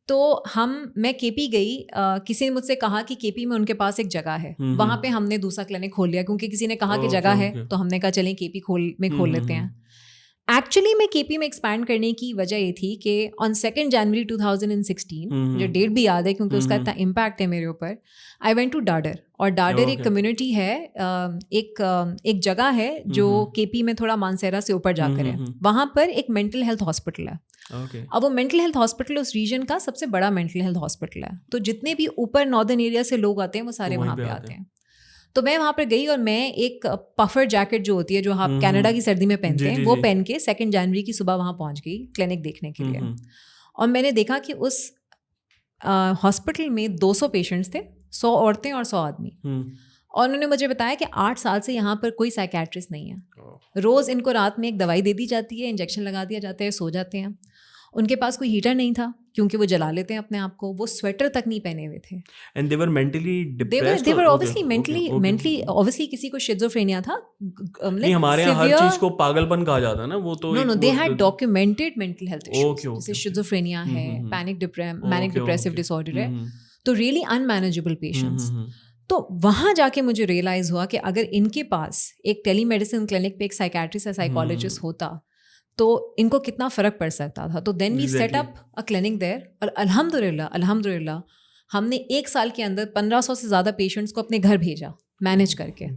تو میں کے پی گئی, کسی نے مجھ سے کہا کہ کے پی میں ان کے پاس ایک جگہ ہے, وہاں پہ ہم نے دوسرا کلینک کھول لیا, کیونکہ کسی نے کہا کہ جگہ ہے, تو ہم نے کہا چلیں کے پی میں کھول لیتے ہیں. ایکچولی میں کے پی میں ایکسپینڈ کرنے کی وجہ یہ تھی کہ آن 2 جنوری 2016, مجھے ڈیٹ بھی یاد ہے کیونکہ اس کا اتنا امپیکٹ ہے میرے اوپر, آئی وینٹ ٹو ڈاڈر. اور ڈاڈر ایک کمیونٹی ہے, ایک جگہ ہے جو کے پی میں تھوڑا مانسیرا سے اوپر جا کر ہے, وہاں پر ایک مینٹل ہیلتھ ہاسپٹل ہے. اب وہ مینٹل ہیلتھ ہاسپٹل اس ریجن کا سب سے بڑا مینٹل ہیلتھ ہاسپٹل ہے, تو جتنے بھی اوپر ناردرن ایریا سے لوگ آتے ہیں وہ سارے وہاں پہ آتے ہیں. تو میں وہاں پہ گئی, اور میں ایک پفر جیکٹ جو ہوتی ہے جو آپ کینیڈا کی سردی میں پہنتے ہیں, وہ پہن کے 2 جنوری کی صبح وہاں پہنچ گئی کلینک دیکھنے کے لیے. اور میں نے دیکھا کہ اس ہاسپٹل میں 200 پیشنٹس تھے, 100 عورتیں اور 100 آدمی. اور انہوں نے مجھے بتایا کہ 8 سال سے یہاں پر کوئی سائیکیٹرسٹ نہیں ہے. روز ان کو رات میں ایک دوائی دے دی جاتی ہے, انجیکشن لگا دیا جاتا ہے, سو جاتے ہیں. ان کے پاس کوئی ہیٹر نہیں تھا کیونکہ وہ جلا لیتے ہیں اپنے آپ کو, وہ سویٹر تک نہیں پہنے ہوئے تھے. And they were mentally depressed? They were obviously mentally obviously کسی کو schizophrenia تھا. نہیں ہمارے یہاں ہر چیز کو پاگل پن کہا جاتا ہے نا, وہ تو no they had documented mental health issues, جیسے schizophrenia ہے, manic depressive disorder ہے, تو really unmanageable patients. تو وہاں جا کے مجھے ریئلائز ہوا کہ اگر ان کے پاس ایک ٹیلی میڈیسن کلینک پہ ایک سائیکیٹرسٹ یا سائیکالوجسٹ ہوتا تو ان کو کتنا فرق پڑ سکتا تھا. تو دین وی سیٹ اپ اے کلینک دیر, اور الحمد للہ ہم نے 1 سال کے اندر 1500 سے زیادہ پیشنٹس کو اپنے گھر بھیجا مینیج کر کے.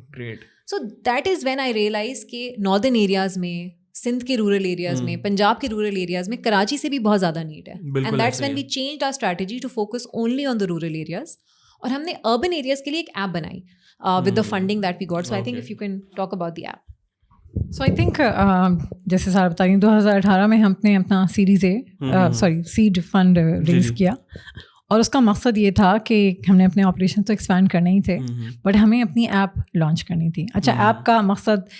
So that is when I realise کہ ناردرن ایریاز میں, سندھ کے رورل ایریاز میں, پنجاب کے رورل ایریاز میں, کراچی سے بھی بہت زیادہ نیڈ ہے. And that's when we change our strategy to focus only on the rural areas, اور ہم نے اربن ایریاز کے لیے ایک ایپ بنائی with the funding that we got. So I think if you can talk about the app. So I think جیسے سارا بتا رہی ہوں 2018 میں ہم نے اپنا سیڈ فنڈ ریز کیا, اور اس کا مقصد یہ تھا کہ ہم نے اپنے آپریشن تو ایکسپینڈ کرنے ہی تھے, بٹ ہمیں اپنی ایپ لانچ کرنی تھی. اچھا ایپ کا مقصد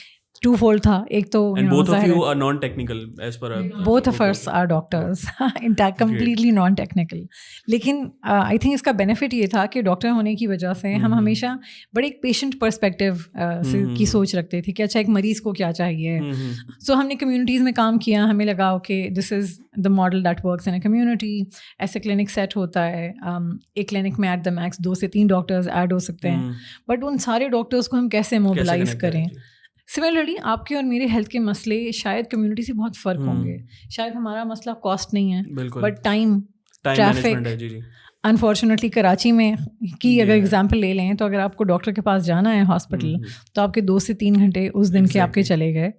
2 fold تھا. ایک تو both of you are non-technical as per both of us are doctors, completely non-technical. لیکن آئی تھنک اس کا بینیفٹ یہ تھا کہ ڈاکٹر ہونے کی وجہ سے ہم ہمیشہ بڑے ایک پیشنٹ پرسپیکٹیو کی سوچ رکھتے تھے کہ اچھا ایک مریض کو کیا چاہیے. سو ہم نے کمیونٹیز میں کام کیا, ہمیں لگا کہ this is the model that works in a community. ایسے کلینک سیٹ ہوتا ہے, ایک کلینک میں ایٹ دا میکس 2 سے 3 ڈاکٹرز ایڈ ہو سکتے ہیں, بٹ ان سارے ڈاکٹرز کو ہم کیسے موبلائز کریں. سملرلی آپ کے اور میرے ہیلتھ کے مسئلے شاید کمیونٹی سے بہت فرق ہوں گے. شاید ہمارا مسئلہ کاسٹ نہیں ہے, but time, traffic. Unfortunately Karachi میں کی اگر اگزامپل لے لیں تو اگر آپ کو ڈاکٹر کے پاس جانا ہے ہاسپٹل, تو آپ کے 2 سے 3 گھنٹے اس دن کے آپ کے چلے گئے.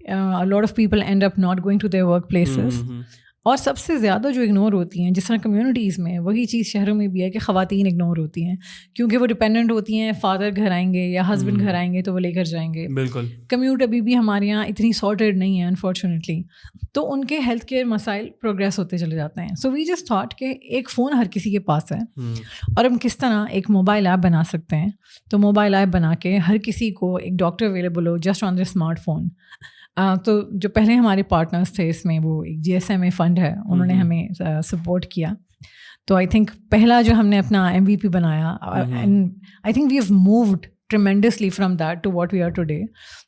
A lot of people end up not going to their work places. اور سب سے زیادہ جو اگنور ہوتی ہیں جس طرح کمیونٹیز میں, وہی چیز شہروں میں بھی ہے کہ خواتین اگنور ہوتی ہیں کیونکہ وہ ڈپینڈنٹ ہوتی ہیں, فادر گھر آئیں گے یا ہسبینڈ گھر آئیں گے تو وہ لے کر جائیں گے. بالکل. کمیوٹ ابھی بھی ہمارے یہاں اتنی سارٹیڈ نہیں ہے انفارچونیٹلی, تو ان کے ہیلتھ کیئر مسائل پروگریس ہوتے چلے جاتے ہیں. سو وی جسٹ تھاٹ کہ ایک فون ہر کسی کے پاس ہے اور ہم کس طرح ایک موبائل ایپ بنا سکتے ہیں. تو موبائل ایپ بنا کے ہر کسی کو ایک doctor available who just on the smart phone. تو جو پہلے ہمارے پارٹنرس تھے اس میں, وہ ایک GSMA فنڈ ہے, انہوں نے ہمیں سپورٹ کیا. تو آئی تھنک پہلا جو ہم نے اپنا MVP بنایا, and I think we have moved tremendously from that to what we are today.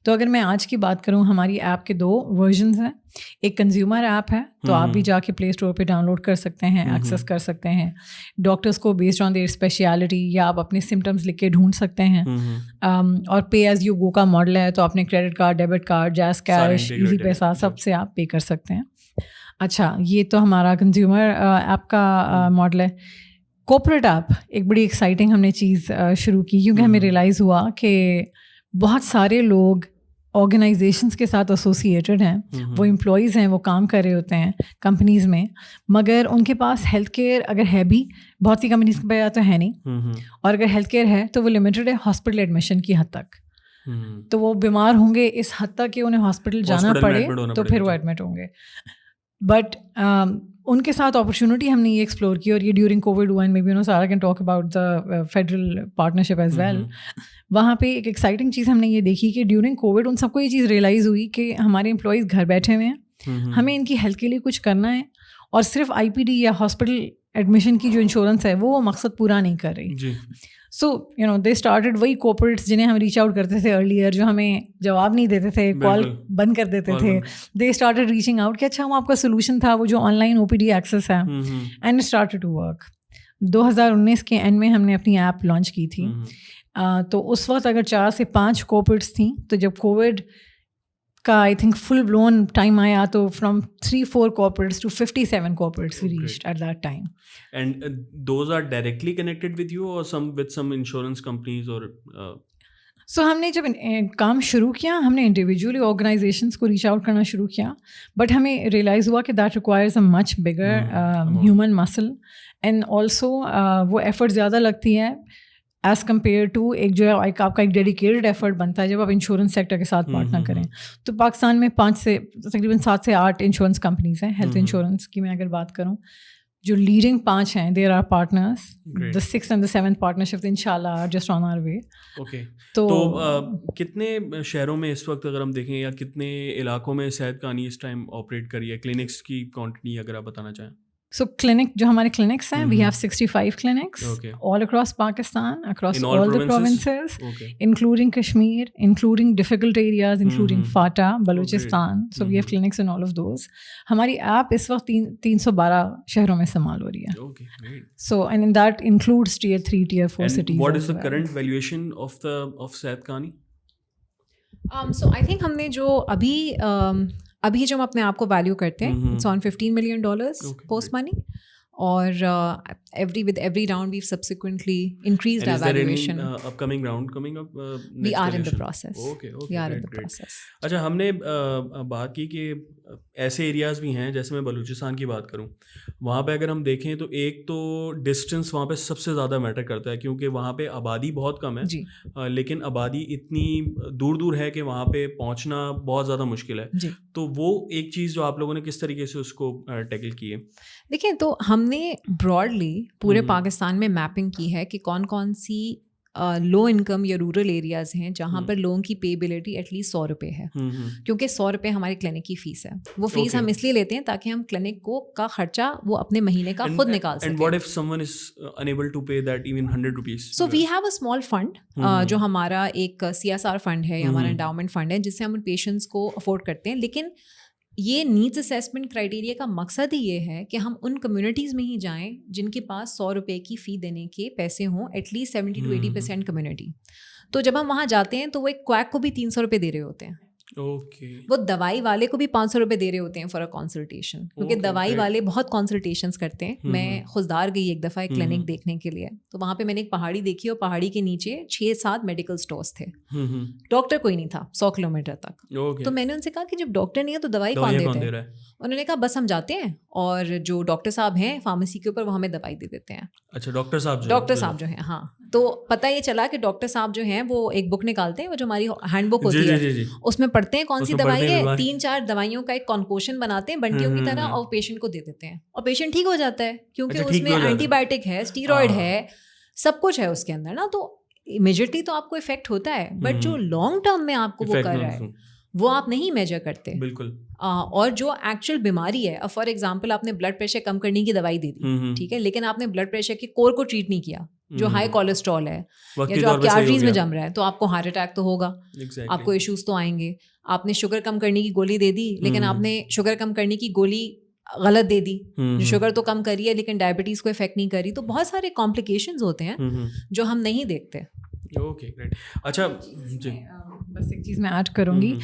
تو اگر میں آج کی بات کروں, ہماری ایپ کے 2 ورژنز ہیں. ایک کنزیومر ایپ ہے, تو آپ بھی جا کے پلے اسٹور پہ ڈاؤن لوڈ کر سکتے ہیں, ایکسیس کر سکتے ہیں. ڈاکٹرس کو بیسڈ آن دیئر اسپیشیلٹی یا آپ اپنے سمٹمس لکھ کے ڈھونڈ سکتے ہیں. اور پے ایز یو گو کا ماڈل ہے, تو اپنے کریڈٹ کارڈ, ڈیبٹ کارڈ, جیز کیش, ایزی پیسہ سب سے آپ پے کر سکتے ہیں. اچھا, یہ تو ہمارا کنزیومر ایپ کا ماڈل ہے. کوپریٹ ایپ ایک بڑی ایکسائٹنگ ہم نے چیز شروع کی, کیونکہ ہمیں ریئلائز ہوا کہ بہت سارے لوگ آرگنائزیشنس کے ساتھ ایسوسیٹیڈ ہیں, وہ امپلائیز ہیں, وہ کام کر رہے ہوتے ہیں کمپنیز میں, مگر ان کے پاس ہیلتھ کیئر اگر ہے بھی, بہت سی کمپنیز کے پاس تو ہے نہیں, اور اگر ہیلتھ کیئر ہے تو وہ لمیٹڈ ہے ہاسپٹل ایڈمیشن کی حد تک. تو وہ بیمار ہوں گے اس حد تک کہ انہیں ہاسپٹل جانا پڑے تو پھر وہ ایڈمٹ ہوں گے. بٹ ان کے ساتھ اپرچونیٹی ہم نے یہ ایکسپلور کی, اور یہ ڈیورنگ کووڈ ہوا, and maybe Sara can talk about the federal partnership as well. وہاں پہ ایک ایکسائٹنگ چیز ہم نے یہ دیکھی کہ ڈیورنگ کووڈ ان سب کو یہ چیز ریئلائز ہوئی کہ ہمارے امپلائیز گھر بیٹھے ہوئے ہیں, ہمیں ان کی ہیلتھ کے لیے کچھ کرنا ہے, اور صرف IPD یا ہاسپٹل ایڈمیشن کی جو انشورنس ہے وہ مقصد پورا نہیں کر رہی. So you know they started, وہی کورپوریٹس جنہیں ہم ریچ آؤٹ کرتے تھے ارلیئر, جو ہمیں جواب نہیں دیتے تھے, کال بند کر دیتے تھے, دے اسٹارٹیڈ ریچنگ آؤٹ کہ اچھا وہ آپ کا سولوشن تھا وہ جو آن لائن OPD ایکسیس ہے, اینڈ اسٹارٹیڈ ٹو ورک. 2019 کے اینڈ میں ہم نے اپنی ایپ لانچ کی تھی. تو اس وقت اگر 4 سے 5 کورپوریٹس تھیں, تو جب کووڈ کا I think full blown time آیا تو from 3-4 corporates to 57 corporates we reached at that time. And those are directly connected with you or with some insurance companies or سو ہم نے جب کام شروع کیا, ہم نے انڈیویجولی آرگنائزیشنس کو ریچ آؤٹ کرنا شروع کیا, بٹ ہمیں ریئلائز ہوا کہ that requires a much bigger human مسل, اینڈ آلسو وہ ایفرٹ زیادہ لگتی ہے ایز کمپیئر ٹو ایک جو ہے آپ کا ایک ڈیڈیکیٹڈ ایفرٹ بنتا ہے جب آپ انشورنس سیکٹر کے ساتھ پارٹنر کریں. تو پاکستان میں 5 سے تقریباً 7 سے 8 انشورنس کمپنیز ہیں. ہیلتھ انشورنس کی میں اگر بات کروں, جو لیڈنگ 5 ہیں, there are partners. The 6th and the 7th partnership انشاءاللہ are just on our way. Okay, تو کتنے شہروں میں اس وقت اگر ہم دیکھیں, یا کتنے علاقوں میں صحت کہانی اس ٹائم آپریٹ کری ہے, کلینکس کی کوانٹٹی اگر آپ بتانا چاہیں؟ So clinic, جو ہمارے clinics ہیں, we have 65 clinics all across Pakistan, across all the provinces, including Kashmir, including difficult areas, including FATA, Balochistan. So we have clinics in all of those. ہماری app اس وقت 312 شہروں میں استعمال ہو رہی ہے. Okay, great. So and in that includes tier 3, tier 4 cities. What is the current valuation of صحت کہانی? So I think ہم نے جو ابھی جو ہم اپنے آپ کو ویلیو کرتے ہیں, اٹس آن $15 million پوسٹ منی, اور with every round we've subsequently increased our valuation. And is there any upcoming round coming up? We are in the process. Okay, we are in the process. اچھا, ہم نے بات کی کہ ایسے areas بھی ہیں, جیسے میں بلوچستان کی بات کروں, وہاں پہ اگر ہم دیکھیں تو ایک تو ڈسٹینس وہاں پہ سب سے زیادہ میٹر کرتا ہے, کیونکہ وہاں پہ آبادی بہت کم ہے, لیکن آبادی اتنی دور دور ہے کہ وہاں پہ پہنچنا بہت زیادہ مشکل ہے. تو وہ ایک چیز جو آپ لوگوں نے کس طریقے سے اس کو ٹیکل کی ہے؟ دیکھیں, تو ہم نے براڈلی پورے پاکستان میں میپنگ کی ہے کہ کون کون سی لو انکم یا رورل ایریاز ہیں جہاں پر لوگوں کی پیبلٹی ایٹ لیسٹ $100 ہے, کیونکہ $100 ہماری کلینک کی فیس ہے. وہ فیس ہم اس لیے لیتے ہیں تاکہ ہم کلینک کو کا خرچہ وہ اپنے مہینے کا خود نکال سکیں. And what if someone is unable to pay that even $100? So we have a small fund جو ہمارا ایک CSR فنڈ ہے یا ہمارا انڈاؤمنٹ فنڈ ہے, جس سے ہم ان پیشنٹس کو افورڈ کرتے ہیں. لیکن یہ نیڈس اسیسمنٹ کرائٹیریا کا مقصد ہی یہ ہے کہ ہم ان کمیونٹیز میں ہی جائیں جن کے پاس $100 کی فی دینے کے پیسے ہوں, ایٹ لیسٹ 70 to 80% کمیونٹی. تو جب ہم وہاں جاتے ہیں تو وہ ایک کویک کو بھی $300 دے رہے ہوتے ہیں, وہ دوائی والے کو بھی $500 دے رہے ہوتے ہیں فار اے کنسلٹیشن, کیونکہ دوائی والے بہت کنسلٹیشنس کرتے ہیں. میں خوددار گئی ایک دفعہ ایک کلینک دیکھنے کے لیے, تو وہاں پہ میں نے ایک پہاڑی دیکھی, اور پہاڑی کے نیچے 6-7 میڈیکل اسٹورس تھے, ڈاکٹر کوئی نہیں تھا 100 کلومیٹر تک. تو میں نے ان سے کہا کہ جب ڈاکٹر نہیں ہے تو دوائی کون دیتا ہے؟ انہوں نے کہا بس ہم جاتے ہیں اور جو ڈاکٹر صاحب ہیں فارمیسی کے اوپر وہ ہمیں دوائی دے دیتے ہیں. اچھا ڈاکٹر صاحب جو ہیں ہاں. تو پتہ یہ چلا کہ ڈاکٹر صاحب جو ہیں وہ ایک بک نکالتے ہیں, وہ جو ہماری ہینڈ بک ہوتی ہے اس میں پڑھتے ہیں کون سی دوائی ہے, 3-4 دوائیوں کا ایک کنکوشن بناتے ہیں بنٹیوں کی طرح اور پیشنٹ کو دے دیتے ہیں اور پیشنٹ ٹھیک ہو جاتا ہے کیونکہ اس میں اینٹی بایوٹک ہے, اسٹیرائڈ ہے, سب کچھ ہے اس کے اندر نا. تو امیجیٹلی تو آپ کو افیکٹ ہوتا ہے, بٹ جو لانگ ٹرم میں آپ کو وہ کر رہا ہے وہ آپ نہیں میجر کرتے. بالکل. اور جو ایکچوئل بیماری ہے, فار ایگزامپل آپ نے بلڈ پریشر کم کرنے کی دوائی دے دی, ٹھیک ہے, لیکن آپ نے بلڈ پریشر کے کور کو ٹریٹ نہیں کیا, جو ہائی کولیسٹرول ہے یا جو آپ کی آرٹریز میں جم رہا ہے, تو آپ کو ہارٹ اٹیک تو ہوگا, آپ کو ایشوز تو آئیں گے. آپ نے شوگر کم کرنے کی گولی دے دی, لیکن آپ نے شوگر کم کرنے کی گولی غلط دے دی, جو شوگر تو کم کری ہے لیکن ڈائبٹیز کو افیکٹ نہیں کری. تو بہت سارے کمپلیکیشنز ہوتے ہیں جو ہم نہیں دیکھتے. Okay great. اچھا جی بس ایک چیز میں ایڈ کروں گی.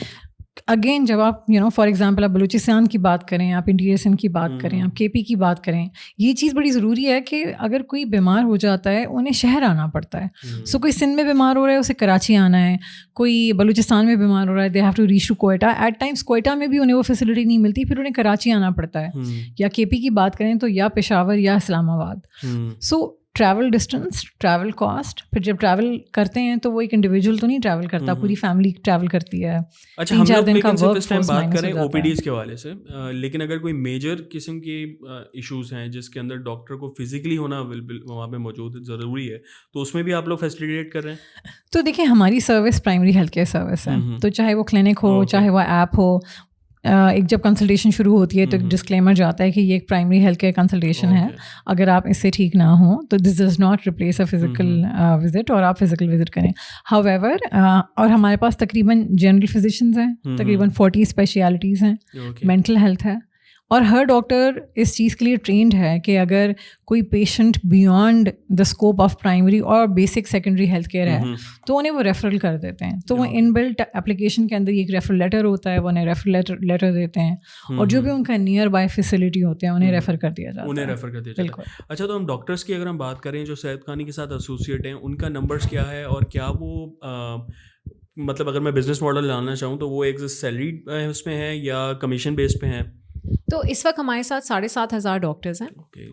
اگین جب آپ فار ایگزامپل آپ بلوچستان کی بات کریں, آپ انٹیریئر سندھ کی بات کریں, آپ کے پی کی بات کریں, یہ چیز بڑی ضروری ہے کہ اگر کوئی بیمار ہو جاتا ہے انہیں شہر آنا پڑتا ہے. سو کوئی سندھ میں بیمار ہو رہا ہے اسے کراچی آنا ہے, کوئی بلوچستان میں بیمار ہو رہا ہے they have to reach to Quetta. At times Quetta میں بھی انہیں وہ فیسلٹی نہیں ملتی, پھر انہیں کراچی آنا پڑتا ہے. یا کے پی کی بات کریں تو یا پشاور یا اسلام آباد. سو ٹریول ڈسٹینس, ٹریول کاسٹ, پھر جب ٹریول کرتے ہیں تو وہ ایک انڈیویجول تو نہیں ٹریول کرتا, پوری فیملی ٹریول کرتی ہے. اچھا ہم لوگ لیکن صرف اس ٹائم بات کریں او پی ڈیز کے حوالے سے, لیکن اگر کوئی میجر قسم کی ایشوز ہیں جس کے اندر ڈاکٹر کو فزیکلی ہونا وہاں پہ موجود ضروری ہے, تو اس میں بھی آپ لوگ فیسیلیٹیٹ کر رہے ہیں؟ تو دیکھیں ہماری service primary health care service ہے, تو چاہے وہ کلینک ہو چاہے وہ ایپ ہو, ایک جب کنسلٹیشن شروع ہوتی ہے تو ایک ڈسکلیمر جاتا ہے کہ یہ ایک پرائمری ہیلتھ کیئر کنسلٹیشن ہے, اگر آپ اس سے ٹھیک نہ ہوں تو this does not replace a physical visit, اور آپ فزیکل وزٹ کریں. ہاؤ ایور اور ہمارے پاس تقریباً جنرل فزیشینز ہیں, تقریباً 40 اسپیشیلٹیز ہیں, مینٹل ہیلتھ ہے, اور ہر ڈاکٹر اس چیز کے لیے ٹرینڈ ہے کہ اگر کوئی patient beyond the scope of primary اور بیسک سیکنڈری ہیلتھ کیئر ہے تو انہیں وہ ریفرل کر دیتے ہیں. تو وہ ان بلٹ اپلیکیشن کے اندر ایک ریفرل لیٹر ہوتا ہے, وہ انہیں ریفرل لیٹر دیتے ہیں, اور جو بھی ان کا نیئر بائی فیسلٹی ہوتے ہیں انہیں ریفر کر دیا جاتا ہے. بالکل. اچھا تو ہم ڈاکٹرس کی اگر ہم بات کریں جو صحت خانی کے ساتھ ایسوسیٹ ہیں, ان کا نمبرس کیا ہے, اور کیا وہ مطلب اگر میں بزنس ماڈل لانا چاہوں تو وہ ایک سیلری اس میں ہے یا کمیشن بیس پہ ہیں؟ تو اس وقت ہمارے ساتھ 7,500 ڈاکٹرز ہیں,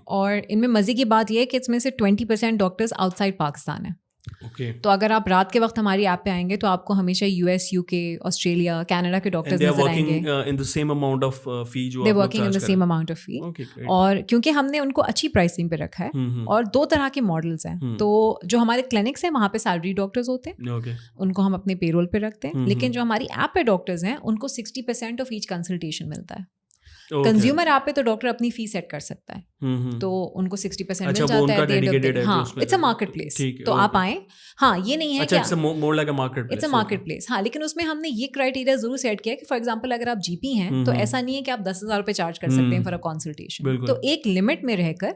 اور ان میں مزے کی بات یہ ہے کہ اس میں سے 20% ڈاکٹرز آؤٹ سائڈ پاکستان ہیں. تو اگر آپ رات کے وقت ہماری ایپ پہ آئیں گے تو آپ کو ہمیشہ US, UK, آسٹریلیا, کینیڈا کے ڈاکٹرز نظر آئیں گے. They're working in the same amount of fee. اور کیونکہ ہم نے ان کو اچھی پرائسنگ پہ رکھا ہے, اور 2 طرح کے ماڈلس ہیں. تو جو ہمارے کلینکس ہیں وہاں پہ سیلری ڈاکٹرز ہوتے ہیں, ان کو ہم اپنے پے رول پہ رکھتے ہیں, لیکن جو ہماری ایپ پہ ڈاکٹرز ہیں ان کو 60% آف ایچ کنسلٹیشن ملتا ہے. کنزیومر ایپ پہ تو ڈاکٹر اپنی فی سیٹ کر سکتا ہے, تو ان کو 60% مل جاتا ہے. ہاں اٹس اے مارکیٹ پلیس, تو آپ آئیں. ہاں یہ نہیں ہے کہ اٹس اے مارکیٹ پلیس. ہاں لیکن اس میں ہم نے یہ کرائٹیریا ضرور سیٹ کیا کہ فار ایگزامپل اگر آپ GP ہیں تو ایسا نہیں ہے کہ آپ 10,000 روپے چارج کر سکتے ہیں فار اے کنسلٹیشن. تو ایک لمٹ میں رہ کر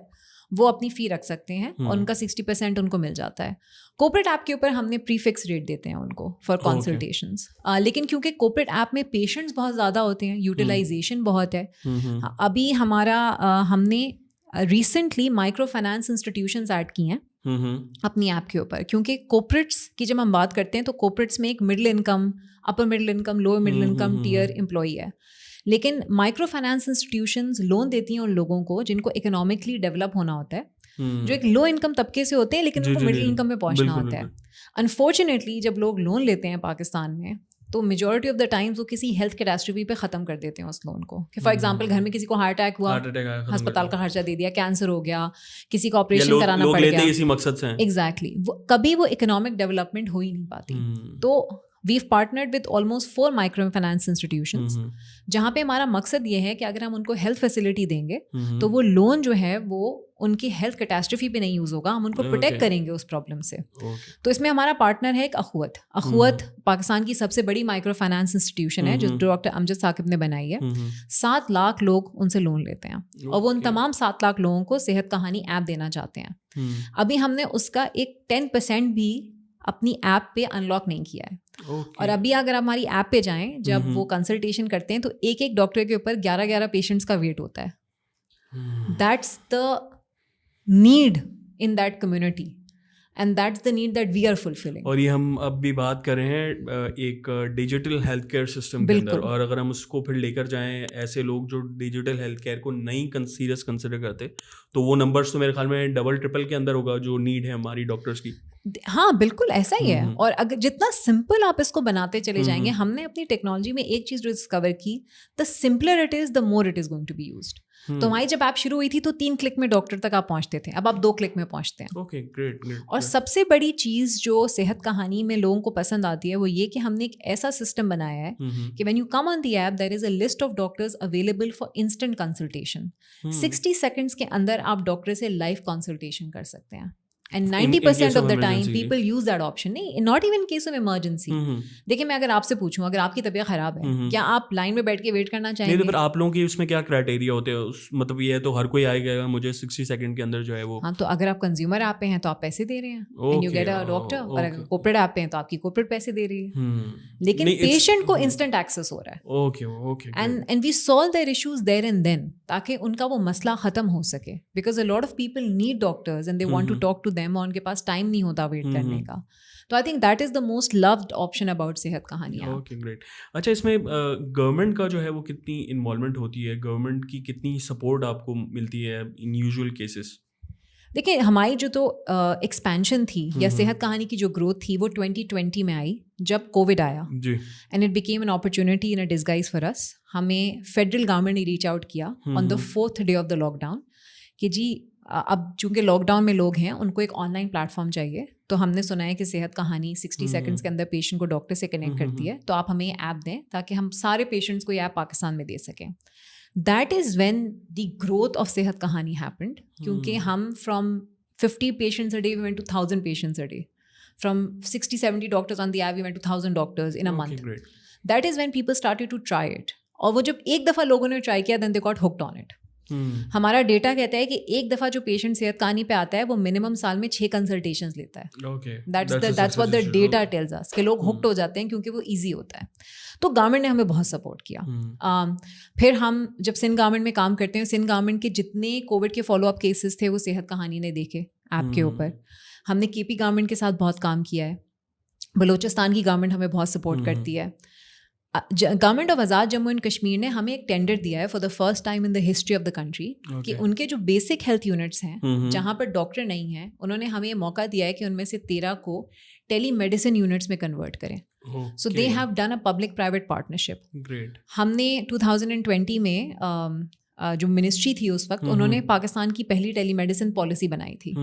وہ اپنی فی رکھ سکتے ہیں, اور ان کا 60% ان کو مل جاتا ہے. کوپریٹ ایپ کے اوپر ہم نے پری فکس ریٹ دیتے ہیں ان کو فار کنسلٹیشنس, لیکن کیونکہ کوپریٹ ایپ میں پیشنٹس بہت زیادہ ہوتے ہیں, یوٹیلائزیشن بہت ہے. ابھی ہم نے recently microfinance institutions add کی ہیں اپنی ایپ کے اوپر, کیونکہ کوپریٹس کی جب ہم بات کرتے ہیں تو کوپریٹس میں ایک middle income, upper middle income, lower middle income tier employee ہے. لیکن مائکرو فائنانس انسٹیٹیوشنز لون دیتی ہیں ان لوگوں کو جن کو اکنامکلی ڈیولپ ہونا ہوتا ہے, جو ایک لو انکم طبقے سے ہوتے ہیں لیکن ان کو مڈل انکم میں پہنچنا ہوتا ہے. انفارچونیٹلی جب لوگ لون لیتے ہیں پاکستان میں تو میجورٹی آف دا ٹائمز وہ کسی ہیلتھ کیٹاسٹروفی پہ ختم کر دیتے ہیں اس لون کو, کہ فار ایگزامپل گھر میں کسی کو ہارٹ اٹیک ہوا, ہسپتال کا خرچہ دے دیا, کینسر ہو گیا, کسی کو آپریشن کرانا پڑ گیا, اسی مقصد سے ایگزیکٹلی کبھی وہ اکنامک ڈیولپمنٹ ہو ہی نہیں پاتی. تو we've partnered with almost 4 micro finance institutions جہاں پہ ہمارا مقصد یہ ہے کہ اگر ہم ان کو ہیلتھ فیسلٹی دیں گے تو وہ لون جو ہے وہ ان کی ہیلتھ کیٹاسٹروفی پہ نہیں یوز ہوگا, ہم ان کو پروٹیکٹ کریں گے اس پرابلم سے. تو اس میں ہمارا پارٹنر ہے ایک اخوت پاکستان کی سب سے بڑی مائکرو فائنانس انسٹیٹیوشن ہے جو ڈاکٹر امجد ثاقب نے بنائی ہے. 7 لاکھ لوگ ان سے لون لیتے ہیں, اور وہ ان تمام 7 لاکھ لوگوں کو صحت کہانی ایپ دینا چاہتے ہیں. ابھی ہم نے اس کا ایک 10% بھی اپنی ایپ پہ انلاک نہیں کیا ہے. اور ابھی اگر آپ ہماری ایپ پہ جائیں, جب وہ کنسلٹیشن کرتے ہیں تو ایک ڈاکٹر کے اوپر 11 پیشنٹس کا ویٹ ہوتا ہے. That's the need in that community. and that's the need that we are fulfilling. اور یہ ہم اب بھی بات کر رہے ہیں ایک ڈیجیٹل ہیلتھ کیئر سسٹم کے اندر, اور اگر ہم اس کو پھر لے کر جائیں ایسے لوگ جو ڈیجیٹل ہیلتھ کیئر کو نہیں سیریس کنسیڈر کرتے, تو وہ نمبرس تو میرے خیال میں ڈبل ٹرپل کے اندر ہوگا جو نیڈ ہے ہماری ڈاکٹرس کی. ہاں بالکل ایسا ہی ہے. اور اگر جتنا سمپل آپ اس کو بناتے چلے جائیں گے, ہم نے اپنی ٹیکنالوجی میں ایک چیز جو ڈسکور کی, the simpler it is the more it is going to be used. تو ہماری جب ایپ شروع ہوئی تھی تو 3 کلک میں ڈاکٹر تک آپ پہنچتے تھے, اب آپ 2 کلک میں پہنچتے ہیں. Okay great. اور سب سے بڑی چیز جو صحت کہانی میں لوگوں کو پسند آتی ہے وہ یہ کہ ہم نے ایک ایسا سسٹم بنایا ہے کہ when you come on the app there is a list of doctors available for instant consultation. 60 seconds کے اندر آپ ڈاکٹر سے لائیو کنسلٹیشن کر سکتے ہیں. And 90% of the time people use that option. نہیں, not even in case of emergency. دیکھیں میں اگر آپ سے پوچھوں, اگر آپ کی طبیعت خراب ہے, کیا آپ لائن میں بیٹھ کے ویٹ کرنا چاہیں گے؟ نہیں, تو پھر آپ لوگوں کی اس میں کیا کرائٹیریا ہوتے ہیں؟ مطلب یہ ہے تو ہر کوئی آئے گا مجھے 60 سیکنڈ کے اندر جو ہے وہ. ہاں, تو اگر آپ کنزیومر ایپ پہ ہیں تو آپ پیسے دے رہے ہیں and you get a doctor, اور اگر کارپوریٹ ایپ پہ ہیں تو آپ کی کارپوریٹ پیسے دے رہی ہے, لیکن پیشنٹ کو انسٹنٹ ایکسیس ہو رہا ہے. Okay. And we solve their issues there and then تاکہ ان کا وہ مسئلہ ختم ہو سکے, because a lot of people need doctors and they want to talk to them, اور ان کے پاس ٹائم نہیں ہوتا ویٹ کرنے کا. تو I think that is the most loved option about Sehat کہانیاں. Okay great. اچھا, اس میں گورنمنٹ کا جو ہے وہ کتنی انوالومنٹ ہوتی ہے, گورنمنٹ کی کتنی سپورٹ آپ کو ملتی ہے ان یوزول کیسز؟ دیکھیں ہماری جو تو ایکسپینشن تھی یا صحت کہانی کی جو گروتھ تھی وہ 2020 میں آئی جب کووڈ آیا, and it became an opportunity in a disguise for us. ہمیں فیڈرل گورنمنٹ نے ریچ آؤٹ کیا on the 4th day of the lockdown کہ جی اب چونکہ لاک ڈاؤن میں لوگ ہیں ان کو ایک آن لائن پلیٹ فارم چاہیے, تو ہم نے سنا ہے کہ صحت کہانی 60 سیکنڈس کے اندر پیشنٹ کو ڈاکٹر سے کنیکٹ کرتی ہے, تو آپ ہمیں یہ ایپ دیں تاکہ ہم سارے پیشنٹس کو یہ ایپ پاکستان میں دے سکیں. That is when the growth of صحت کہانی ہیپنڈ, کیونکہ ہم from 50 patients a day we went to 1000 patients a day. From 60-70 doctors on the app we went to 1000 doctors in a month. Great. That is when people started to try it. اور وہ جب ایک دفعہ لوگوں نے try کیا then they got hooked on it. ہمارا data کہتا ہے کہ ایک دفعہ جو پیشنٹ صحت کہانی پہ آتا ہے وہ منیمم سال میں 6 کنسلٹیشنز لیتا ہے. That's what the data tells us کہ لوگ ہوکڈ ہو جاتے ہیں کیونکہ وہ ایزی ہوتا ہے. تو گورنمنٹ نے ہمیں بہت سپورٹ کیا. پھر ہم جب سندھ گورنمنٹ میں کام کرتے ہیں, سندھ گورنمنٹ کے جتنے کووڈ کے فالو اپ کیسز تھے وہ صحت کہانی نے دیکھے ایپ کے اوپر. ہم نے کے پی گورنمنٹ کے ساتھ بہت کام کیا ہے. بلوچستان کی گورنمنٹ ہمیں بہت سپورٹ کرتی ہے. Government of Azad Jammu and Kashmir نے ہمیں ایک ٹینڈر دیا ہے for the first time in the history of the country کہ ان کے جو بیسک ہیلتھ یونٹس ہیں جہاں پر ڈاکٹر نہیں ہیں, انہوں نے ہمیں یہ موقع دیا ہے کہ ان میں سے 13 کو ٹیلی میڈیسن یونٹس میں کنورٹ کریں. So they have done a public private partnership. ہم نے 2020 میں جو منسٹری تھی اس وقت, انہوں نے پاکستان کی پہلی ٹیلی میڈیسن پالیسی بنائی تھی,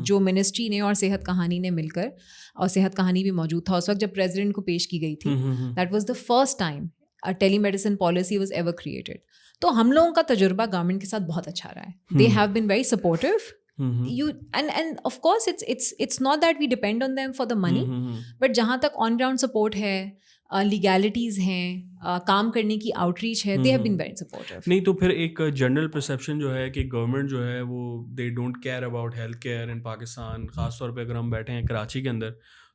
جو منسٹری نے اور صحت کہانی نے مل کر, اور صحت کہانی بھی موجود تھا اس وقت جب پریزیڈنٹ کو پیش کی گئی تھی. That was the first time telemedicine policy was ever created. تو ہم لوگوں کا تجربہ گورنمنٹ کے ساتھ بہت اچھا رہا ہے. They have been very supportive. And of course it's not that we depend on them for the money, but جہاں تک آن گراؤنڈ سپورٹ ہے, لیگیلٹیز ہیں, کام کرنے کی آؤٹ ریچ ہے, they have been very supportive. نہیں تو پھر ایک جنرل پرسیپشن جو ہے کہ گورنمنٹ جو ہے وہ they don't care about health care in Pakistan. خاص طور پہ اگر ہم بیٹھے ہیں کراچی کے اندر,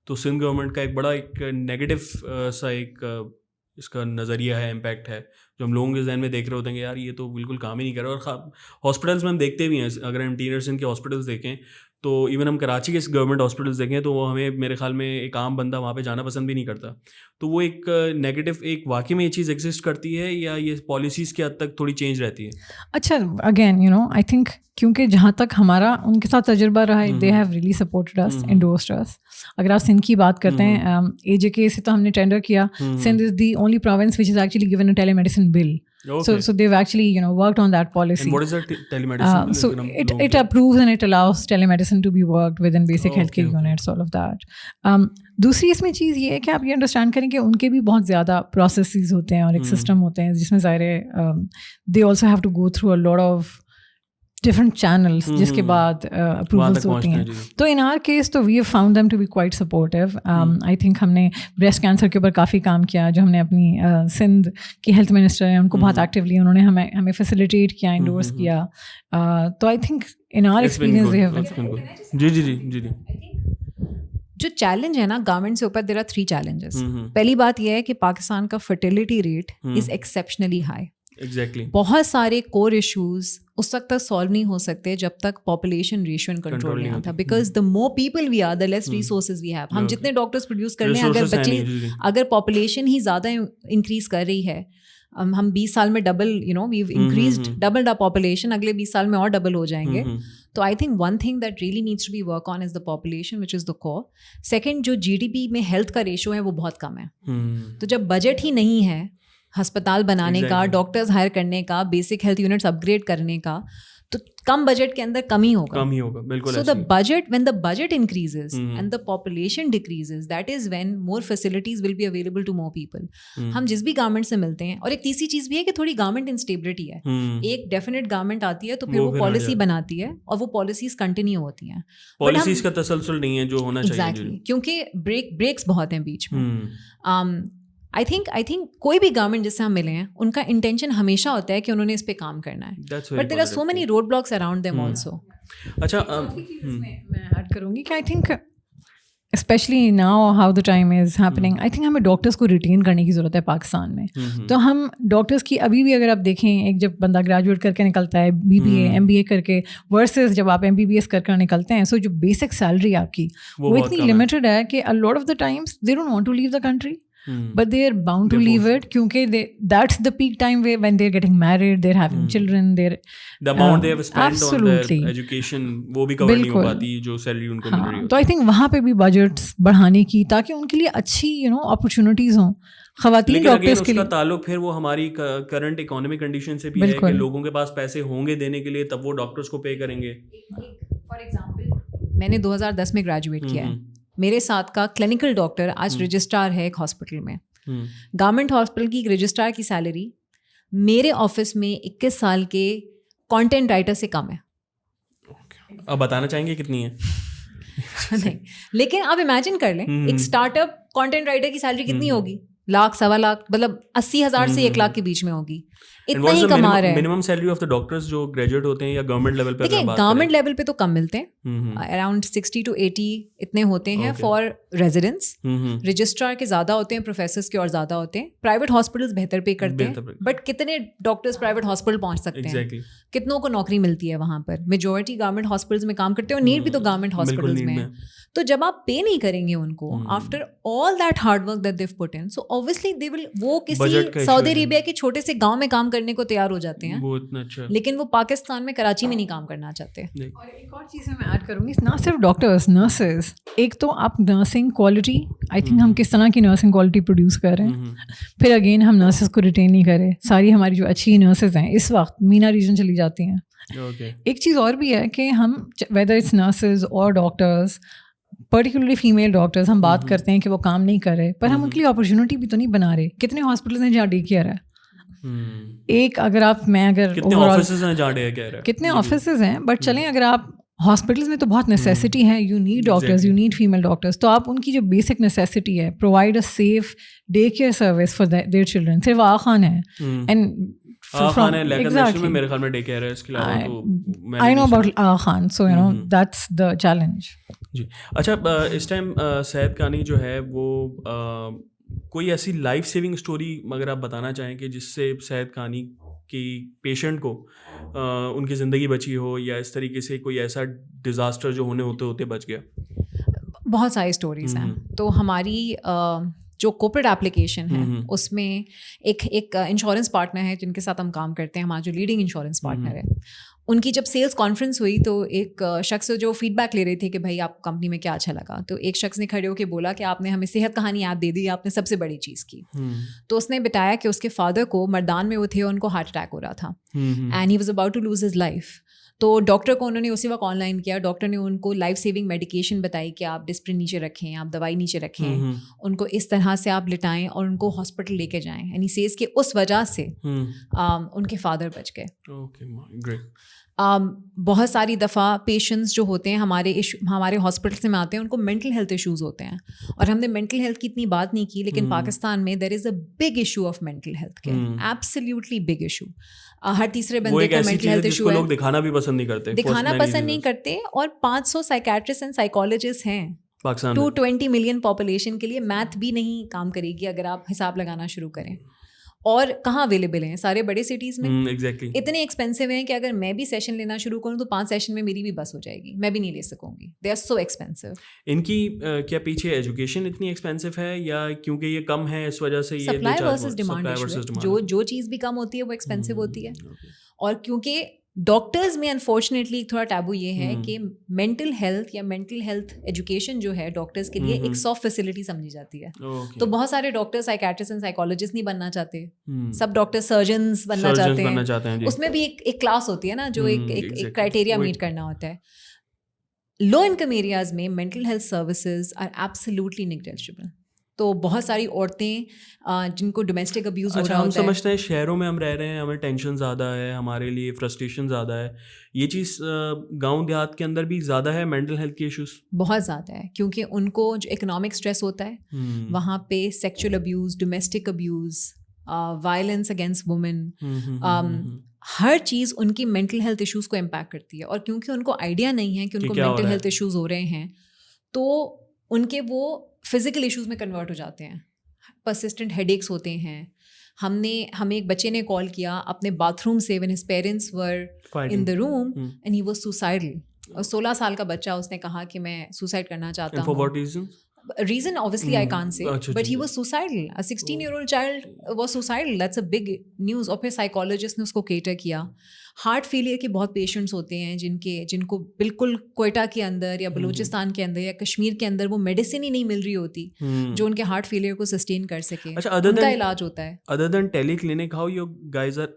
تو سندھ گورنمنٹ کا ایک بڑا ایک نیگیٹو سا ایک اس کا نظریہ ہے, امپیکٹ ہے, جو ہم لوگوں کے ذہن میں دیکھ رہے ہوتے ہیں کہ یار یہ تو بالکل کام ہی نہیں کر رہا. اور ہاسپٹلس میں ہم دیکھتے بھی ہیں, اگر ہم انٹیریئر سندھ کے ہاسپٹلس دیکھیں تو ایون ہم کراچی کے گورنمنٹ ہاسپٹلس دیکھیں تو وہ ہمیں میرے خیال میں ایک عام بندہ وہاں پہ جانا پسند بھی نہیں کرتا. تو وہ ایک نیگیٹو, ایک واقعی میں یہ چیز ایگزسٹ کرتی ہے یا یہ پالیسیز کے حد تک تھوڑی چینج رہتی ہے؟ اچھا, again you know I think کیونکہ جہاں تک ہمارا ان کے ساتھ تجربہ رہا ہے, they have really supported us, endorsed us. اگر آپ سندھ کی بات کرتے ہیں, اے جے کے سے تو ہم نے ٹینڈر کیا. Sindh is the only province which has actually given a telemedicine bill. So they've actually, you know, worked on that policy. And what is that telemedicine? So it approves and it allows telemedicine to be worked within basic healthcare units, all of that. دوسری اس میں چیز یہ ہے کہ آپ یہ understand کریں کہ ان کے بھی بہت زیادہ پروسیسز ہوتے ہیں اور ایک سسٹم ہوتے ہیں جس میں ظاہر ہے they also have to go through a lot of different channels جس کے بعد approvals ہوتی ہیں. تو in our case تو we have found them to be quite supportive. I think ہم نے breast cancer کے اوپر کافی کام کیا, جو ہم نے اپنی سندھ کی ہیلتھ منسٹر ہیں ان کو بہت ایکٹیولی انہوں نے ہمیں فیسیلیٹیٹ کیا, انڈورس کیا. تو I think in our experience they have. جی جو چیلنج ہے نا گورنمنٹ سے اوپر, دیر آر 3 challenges. پہلی بات یہ ہے کہ پاکستان کا fertility rate is exceptionally high. Exactly بہت سارے کور ایشوز اس وقت تک سالو نہیں ہو سکتے جب تک پاپولیشن ریشو ان کنٹرول نہیں آتا, because the more people we are the less resources we have. ہم جتنے ڈاکٹرس پروڈیوس کر رہے ہیں, اگر پاپولیشن ہی زیادہ انکریز کر رہی ہے, ہم 20 سال میں double we've increased double the population, اگلے 20 سال میں اور ڈبل ہو جائیں گے. تو I think one thing that really needs to be work on is the population which is the core. Second, جو جی ڈی پی میں ہیلتھ کا ریشو ہے وہ بہت کم ہے. تو جب بجٹ ہی نہیں ہے ہسپتال بنانے کا, ڈاکٹرز ہائر کرنے کا, بیسک ہیلتھ یونٹس اپ گریڈ کرنے کا, تو کم بجٹ کے اندر کم ہی ہوگا. بالکل. So the budget, when the budget increases and the population decreases, that is when more facilities will be available to more people. ہم جس بھی گورنمنٹ سے ملتے ہیں, اور ایک تیسری چیز بھی ہے کہ تھوڑی گورنمنٹ انسٹیبلٹی ہے. ایک ڈیفینیٹ گورنمنٹ آتی ہے تو پھر وہ پالیسی بناتی ہے اور وہ پالیسیز کنٹینیو ہوتی ہیں. پالیسیز کا تسلسل نہیں ہے جو ہونا چاہیے. ایگزیکٹلی, کیونکہ بریکس بہت ہیں بیچ میں. آئی تھنک کوئی بھی گورنمنٹ جس سے ہم ملے ہیں, ان کا انٹینشن ہمیشہ ہوتا ہے کہ انہوں نے اس پہ کام کرنا ہے, but there are so many roadblocks around them also. اچھا, میں ایڈ کروں گی کہ I think specially now how the time is happening, I think ہمیں ڈاکٹرس کو ریٹین کرنے کی ضرورت ہے پاکستان میں. تو ہم ڈاکٹرس کی ابھی بھی اگر آپ دیکھیں, ایک جب بندہ گریجویٹ کر کے نکلتا ہے BBA MBA کر کے, ورسز جب آپ MBBS کر نکلتے ہیں, سو جو بیسک سیلری آپ کی وہ اتنی لمیٹڈ ہے کہ a lot of the times they don't want to leave the country. But they are bound to leave it kyunki that's the peak time when they're getting married, they're having children, the amount they have spent on their education وہ بھی cover نہیں ہو پاتی جو salary ان کو مل رہی ہے. تو I think وہاں پہ بھی بجٹس بڑھانے کی, تاکہ ان کے لیے اچھی اپرچونیٹیز ہوں خواتین ڈاکٹرس کے لیے. اس کا تعلق پھر وہ ہماری کرنٹ اکنامک کنڈیشن سے بھی ہے کہ لوگوں کے پاس پیسے ہوں گے دینے کے لیے, تب وہ ڈاکٹرس کو پے کریں گے. فار ایگزامپل, میں نے 2010 میں گریجویٹ کیا ہے. میرے ساتھ کا کلینکل ڈاکٹر آج رجسٹرار ہے ایک ہاسپٹل میں. گورنمنٹ ہاسپٹل کی رجسٹرار کی سیلری میرے آفس میں 21 سال کے کانٹینٹ رائٹر سے کم ہے. اب بتانا چاہیں گے کتنی ہے؟ نہیں, لیکن آپ امیجن کر لیں ایک اسٹارٹ اپ کانٹینٹ رائٹر کی سیلری کتنی ہوگی, 1,00,000 سوا لاکھ, مطلب 80,000 سے 1 لاکھ کے بیچ میں ہوگی. اتنا ہی کما رہے ہیں. Minimum salary of the doctors جو گریجویٹ ہوتے ہیں یا گورنمنٹ لیول پہ؟ دیکھیں گورنمنٹ لیول پہ تو کم ملتے ہیں, اراؤنڈ 60 to 80 اتنے ہوتے ہیں فار ریزیڈنٹس. رجسٹرار کے زیادہ ہوتے ہیں, پروفیسرس کے اور زیادہ ہوتے ہیں. پرائیویٹ ہاسپٹلس بہتر پے کرتے ہیں, بٹ کتنے ڈاکٹرز پرائیویٹ ہاسپٹل پہنچ سکتے ہیں, کتنوں کو نوکری ملتی ہے وہاں پر. میجورٹی گورنمنٹ ہاسپٹلس میں کام کرتے ہیں, اور نیڈ بھی تو گورنمنٹ ہاسپٹلس میں ہے. تو جب آپ پے نہیں کریں گے ان کو after all that hard work that they've put in, so obviously they will, وہ کسی سعودی عربیہ کے چھوٹے سے گاؤں میں کام کرنے کو تیار ہو جاتے ہیں, لیکن وہ پاکستان میں کراچی میں نہیں کام کرنا چاہتے. اور ایک اور چیز میں ایڈ کروں گی, نہ صرف ڈاکٹرس, نرسز. ایک تو آپ نرسنگ کوالٹی, آئی تھنک ہم کس طرح کی نرسنگ کوالٹی پروڈیوس کر رہے ہیں. پھر اگین ہم نرسز کو ریٹین نہیں کرے. ساری ہماری جو اچھی نرسز ہیں اس وقت مینا ریجن چلی جاتی ہیں. ایک چیز اور بھی ہے کہ ہم ویدر اٹس نرسز اور ڈاکٹرز, پرٹیکولرلی فیمیل ڈاکٹرز, ہم بات کرتے ہیں کہ وہ کام نہیں کر رہے, پر ہم ان کے لیے اپرچونیٹی بھی تو نہیں بنا رہے. کتنے ہاسپٹلز ہیں جہاں ڈے کیئر ہے, ایک اگر آپ, میں اگر کتنے آفیسز ہیں, بٹ چلیں اگر آپ ہاسپٹلز میں تو بہت نیسیسٹی ہے, you need doctors, you need female doctors. تو آپ ان کی جو بیسک نیسیسٹی ہے, provide a safe daycare service for their children. صرف آغا خان ہے, اینڈ I know about Agha Khan, so that's the challenge. جی اچھا, اس ٹائم سید کانی جو ہے وہ کوئی ایسی لائف سیونگ اسٹوری اگر آپ بتانا چاہیں کہ جس سے سید کانی کی پیشنٹ کو ان کی زندگی بچی ہو, یا اس طریقے سے کوئی ایسا ڈیزاسٹر جو ہونے ہوتے بچ گیا. بہت ساری اسٹوریز ہیں. تو ہماری جو کوپریٹ ایپلیکیشن ہے اس میں ایک انشورنس پارٹنر ہے جن کے ساتھ ہم کام کرتے ہیں, ہمارا جو لیڈنگ انشورنس پارٹنر ہے. ان کی جب سیلس کانفرنس ہوئی تو ایک شخص جو فیڈ بیک لے رہے تھے کہ بھائی آپ کمپنی میں کیا اچھا لگا, تو ایک شخص نے کھڑے ہو کے بولا کہ آپ نے ہمیں صحت کہانی ایپ دے دی, آپ نے سب سے بڑی چیز کی. تو اس نے بتایا کہ اس کے فادر کو مردان میں وہ تھے, ان کو ہارٹ اٹیک ہو رہا تھا, and he was about to lose his life. تو ڈاکٹر کو انہوں نے اسی وقت آن لائن کیا. ڈاکٹر نے ان کو لائف سیونگ میڈیکیشن بتائی کہ آپ ڈسپلن نیچے رکھیں, آپ دوائی نیچے رکھیں, ان کو اس طرح سے آپ لٹائیں اور ان کو ہاسپٹل لے کے جائیں. یعنی سیز کہ اس وجہ سے ان کے فادر بچ گئے. بہت ساری دفعہ پیشنٹس جو ہوتے ہیں ہمارے ہاسپٹلس میں آتے ہیں, ان کو مینٹل ہیلتھ ایشوز ہوتے ہیں, اور ہم نے مینٹل ہیلتھ کی اتنی بات نہیں کی, لیکن پاکستان میں there is a big issue of mental health care, absolutely big issue. ہر تیسرے بندے کو مینٹل ہیلتھ ایشو ہے, لوگ دکھانا پسند نہیں کرتے. اور 500 سائیکیٹرسٹ اینڈ سائیکالوجسٹ ہیں 220 ملین پاپولیشن کے لیے. میتھ بھی نہیں کام کرے گی اگر آپ حساب لگانا شروع کریں. اور کہاں اویلیبل ہیں, سارے بڑے سٹیز میں ایگزیکٹلی اتنے ایکسپینسو ہیں کہ اگر میں بھی سیشن لینا شروع کروں تو 5 سیشن میں میری بھی بس ہو جائے گی, میں بھی نہیں لے سکوں گی. They are so expensive. ان کی کیا پیچھے ایجوکیشن اتنی ایکسپینسو ہے یا کیونکہ یہ کم ہے اس وجہ سے یہ سپلائی ورسز ڈیمانڈ, جو چیز بھی کم ہوتی ہے وہ ایکسپینسو ہوتی ہے. اور کیونکہ ڈاکٹرز میں انفارچونیٹلی تھوڑا ٹیبو یہ ہے کہ مینٹل ہیلتھ یا مینٹل ہیلتھ ایجوکیشن جو ہے ڈاکٹرز کے لیے ایک سافٹ فیسلٹی سمجھی جاتی ہے. تو بہت سارے ڈاکٹر سائیکیٹرسٹ اینڈ سائیکالوجسٹ نہیں بننا چاہتے, سب ڈاکٹر سرجنز بننا چاہتے ہیں. اس میں بھی ایک کلاس ہوتی ہے نا, جو ایک کرائٹیریا میٹ کرنا ہوتا ہے. لو انکم ایریاز میں mental health services are absolutely negligible. تو بہت ساری عورتیں جن کو ڈومیسٹک ابیوز ہو رہا ہوتا ہے. ہم سمجھتے ہیں شہروں میں ہم رہ رہے ہیں, ہمیں ٹینشن زیادہ ہے, ہمارے لیے فرسٹریشن زیادہ ہے. یہ چیز گاؤں دیہات کے اندر بھی زیادہ ہے مینٹل ہیلتھ کے ایشوز بہت زیادہ ہے, کیونکہ ان کو جو اکنامک اسٹریس ہوتا ہے وہاں پہ sexual abuse, domestic abuse, violence against women, ہر چیز ان کی مینٹل ہیلتھ ایشوز کو امپیکٹ کرتی ہے. اور کیونکہ ان کو آئیڈیا نہیں ہے کہ ان کو مینٹل ہیلتھ ایشوز ہو رہے ہیں, تو ان کے وہ فزیکل ایشوز میں کنورٹ ہو جاتے ہیں. پرسسٹنٹ ہیڈ ایکس ہوتے ہیں. ہمیں ایک بچے نے کال کیا اپنے باتھ روم سے when his parents were in the room and he was suicidal. اور 16 سال کا بچہ, اس نے کہا کہ میں سوسائڈ کرنا چاہتا ہوں. Reason obviously I can't say, but he was suicidal. A 16-year-old child was suicidal. That's a big news. اور پھر سائیکالوجسٹ نے اس کو کیٹر کیا. ہارٹ فیلئر کے بہت پیشنٹس ہوتے ہیں جن کو بالکل کوئٹہ کے اندر یا بلوچستان کے اندر یا کشمیر کے اندر وہ میڈیسن ہی نہیں مل رہی ہوتی جو ان کے ہارٹ فیلئر کو سسٹین کر سکے. ان کا علاج ہوتا ہے. Other than teleclinic, how you guys are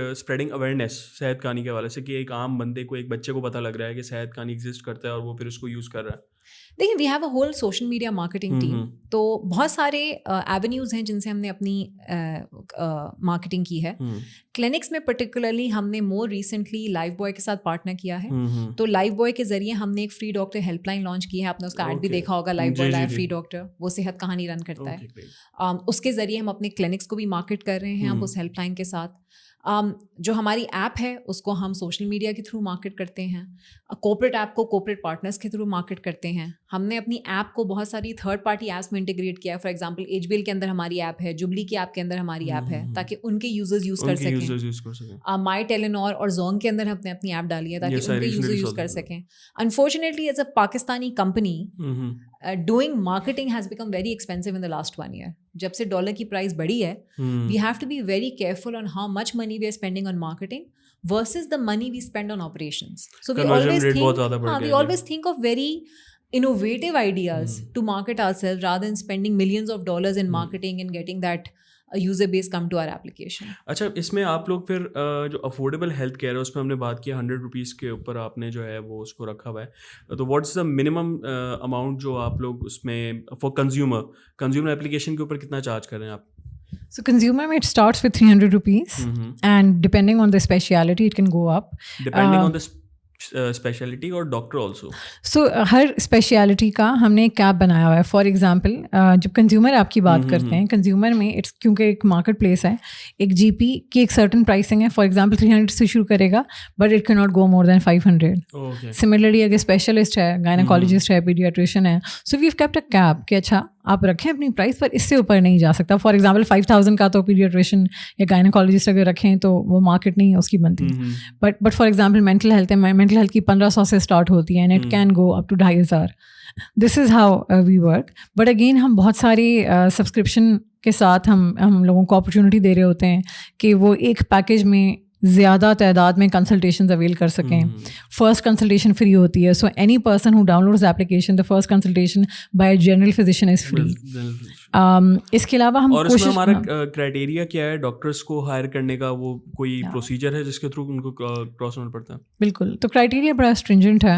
spreading awareness Sehat Kahani کے حوالے سے, کہ ایک عام بندے کو, ایک بچے کو پتہ لگ رہا ہے کہ صحت کہانی ایگزسٹ کرتا ہے اور وہ پھر اس کو یوز کر رہا ہے. دیکھیں, we have a whole social media marketing team. تو بہت سارے ایونیوز ہیں جن سے ہم نے اپنی مارکیٹنگ کی ہے. کلینکس میں پرٹیکولرلی ہم نے مور ریسنٹلی لائف بوائے کے ساتھ پارٹنر کیا ہے. تو لائف بوائے کے ذریعے ہم نے ایک free doctor help line launch کی ہے. آپ نے اس کا ایڈ بھی دیکھا ہوگا, لائف بوائے فری ڈاکٹر, وہ صحت کہانی رن کرتا ہے. اس کے ذریعے ہم اپنے کلینکس کو بھی مارکیٹ کر رہے ہیں اب اس ہیلپ لائن کے ساتھ. جو ہماری ایپ ہے اس کو ہم سوشل میڈیا کے تھرو مارکیٹ کرتے ہیں. کورپوریٹ ایپ کو کورپوریٹ پارٹنرس کے تھرو مارکیٹ کرتے ہیں. ہم نے اپنی ایپ کو بہت ساری تھرڈ پارٹی ایپس میں انٹیگریٹ کیا ہے. For example H B L کے اندر ہماری ایپ ہے, جبلی کی ایپ کے اندر ہماری ایپ ہے, تاکہ ان کے یوزرز یوز کر سکیں. مائی ٹیلینور اور زونگ کے اندر ہم نے اپنی ایپ ڈالی ہے تاکہ ان کے یوزر یوز کر سکیں. Unfortunately as a Pakistani company doing marketing has become very expensive in the last 1 year. جب سے ڈالر کی پرائز بڑھی ہے, we have to be very careful on how much money we are spending on marketing versus the money we spend on operations. So we always think of very innovative ideas to market ourselves rather than spending millions of dollars in marketing and getting that user base come to our application. اچھا, اس میں آپ لوگ پھر جو affordable health care ہے اس میں ہم نے بات کی 100 روپیز کے اوپر آپ نے جو ہے وہ اس کو رکھا ہوا ہے. تو what is the minimum amount جو آپ لوگ اس میں فار کنزیومر ایپلیکیشن کے اوپر کتنا چارج کر رہے ہیں آپ؟ So consumer it starts with 300 rupees and depending on the speciality it can go up. Depending on the specialty اور ڈاکٹر آلسو. سو ہر اسپیشلٹی کا ہم نے ایک کیپ بنایا ہوا ہے. فار ایگزامپل جب کنزیومر آپ کی بات کرتے ہیں, کنزیومر میں اٹس کیونکہ ایک مارکیٹ پلیس ہے, ایک جی پی کی ایک سرٹن پرائسنگ ہے. فار ایگزامپل 300 سے شروع کرے گا بٹ اٹ کی not go more than 500. Similarly اگر اسپیشلسٹ ہے, گائنیکالوجسٹ ہے, پیڈیاٹریشین ہے, so we have kept a cap کہ اچھا آپ رکھیں اپنی پرائس پر, اس سے اوپر نہیں جا سکتا. فار ایگزامپل 5000 کا تو پیڈیاٹریشین یا گائنیکالوجسٹ اگر رکھیں تو وہ مارکیٹ نہیں ہے اس کی بنتی. But for example mental health ہے, مینٹل ہیلتھ کی 1500 سے اسٹارٹ ہوتی ہے and it can go up to 2500. This is how we work. But again ہم بہت ساری سبسکرپشن کے ساتھ ہم لوگوں کو اپرچونیٹی دے رہے ہوتے ہیں کہ وہ ایک پیکیج میں زیادہ تعداد میں کنسلٹیشنز اویل کر سکیں. فرسٹ کنسلٹیشن فری ہوتی ہے. So any person who downloads application, the first consultation by general physician is free. اس کے علاوہ ہم کوشش, ہمارا کرائٹیریا کیا ہے ڈاکٹرس کو ہائر کرنے کا, وہ کوئی پروسیجر ہے جس کے تھرو ان کو کراس ہونا پڑتا ہے؟ بالکل. تو کرائٹیریا بڑا اسٹرنجنٹ ہے.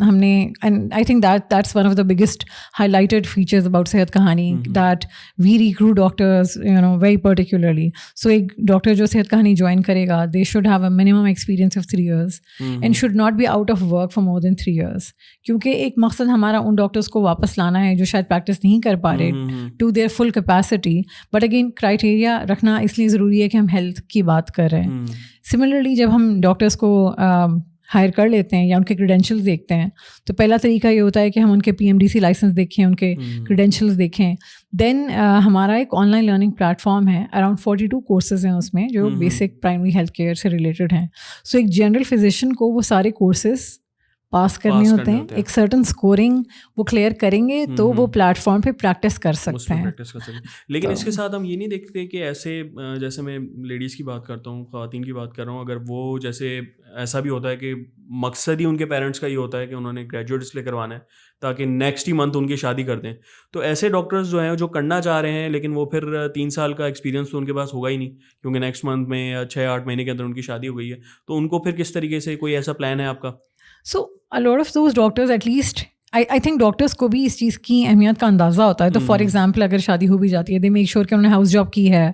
ہم نے and I think that's one of the biggest highlighted features about Sehat Kahani, that we recruit doctors very particularly. So ایک ڈاکٹر جو صحت کہانی جوائن کرے گا, they should have a minimum experience of 3 years and should not be out of work for more than 3 years. کیونکہ ایک مقصد ہمارا ان doctors کو واپس لانا ہے جو شاید پریکٹس نہیں کر پا رہے to their full capacity. But again criteria رکھنا اس لیے ضروری ہے کہ ہم ہیلتھ کی بات کر رہے ہیں. سملرلی جب ہم ڈاکٹرس کو ہائر کر لیتے ہیں یا ان کے کریڈینشیلز دیکھتے ہیں تو پہلا طریقہ یہ ہوتا ہے کہ ہم ان کے PMDC لائسنس دیکھیں, ان کے کریڈینشیلز دیکھیں. دین ہمارا ایک آن لائن لرننگ پلیٹفارم ہے, اراؤنڈ 42 کورسز ہیں اس میں جو بیسک پرائمری ہیلتھ کیئر سے ریلیٹڈ ہیں. سو ایک جنرل فزیشین کو وہ سارے کورسز پاس کرنے ہوتے ہیں, ایک سرٹن اسکورنگ وہ کلیئر کریں گے تو وہ پلیٹ فارم پہ پریکٹس کر سکتے ہیں. لیکن اس کے ساتھ ہم یہ نہیں دیکھتے کہ ایسے جیسے میں لیڈیز کی بات کرتا ہوں, خواتین کی بات کر رہا ہوں, اگر وہ جیسے ایسا بھی ہوتا ہے کہ مقصد ہی ان کے پیرنٹس کا یہ ہوتا ہے کہ انہوں نے گریجویٹ اس لیے کروانا ہے تاکہ نیکسٹ ہی منتھ ان کی شادی کر دیں, تو ایسے ڈاکٹرز جو ہیں جو کرنا چاہ رہے ہیں لیکن وہ پھر 3 سال کا ایکسپیرینس تو ان کے پاس ہوگا ہی نہیں کیونکہ نیکسٹ منتھ میں یا 6-8 مہینے کے اندر ان کی شادی ہو گئی ہے, تو ان کو پھر کس طریقے سے کوئی ایسا پلان ہے آپ کا؟ سو a lot of those doctors, at least I think doctors کو بھی اس چیز کی اہمیت کا اندازہ ہوتا ہے. تو فار ایگزامپل اگر شادی ہو بھی جاتی ہے, دے میک شیور کہ انہوں نے ہاؤس جاب کی ہے,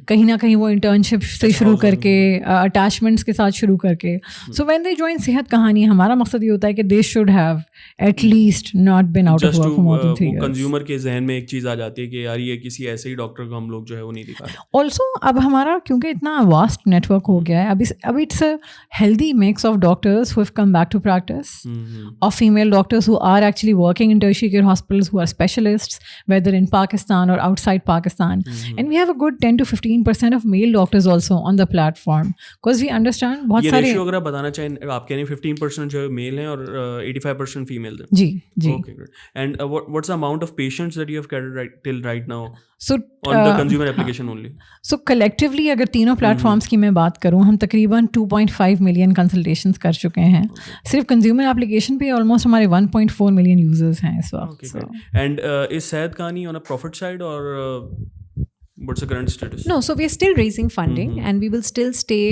کہیں نہ کہیں وہ انٹرنشپ سے شروع کر کے اٹیچمنٹس کے ساتھ شروع کر کے. سو وین دے جوائن صحت کہانی, ہمارا مقصد یہ ہوتا ہے کہ they should have at least not been out of work for more than 3 years. Consumer کے ذہن میں ایک چیز آ جاتی ہے کہ یار یہ کسی ایسے ہی ڈاکٹر کو ہم لوگ جو ہے وہ نہیں دکھا رہے. آلسو اب ہمارا کیونکہ اتنا واسٹ نیٹ ورک ہو گیا ہے, اب it's a healthy mix of doctors who have come back to practice, of female doctors who are actually working in tertiary care hospitals who are specialists, whether in Pakistan or outside Pakistan. And we have a good 10 to 15% of male doctors also on the platform because we understand بہت سارے. یہ ratio اگر آپ بتانا چاہیں, آپ کہہ رہے ہیں 15% جو میل ہیں اور 85% فیمیل ہیں. جی جی. Okay, great. And what's the amount of patients that you have carried till right now so on the consumer application only? So collectively اگر تینوں پلیٹفارمس کی میں بات کروں, ہم تقریباً 2.5 ملین کنسلٹیشنز کر چکے ہیں. صرف کنزیومر اپلیکیشن پہ آلموسٹ ہمارے 1.4 ملین یوزرز ہیں اس وقت. اینڈ از صحت کہانی on a profit side or what's the current status? No, so we are still raising funding and we will still stay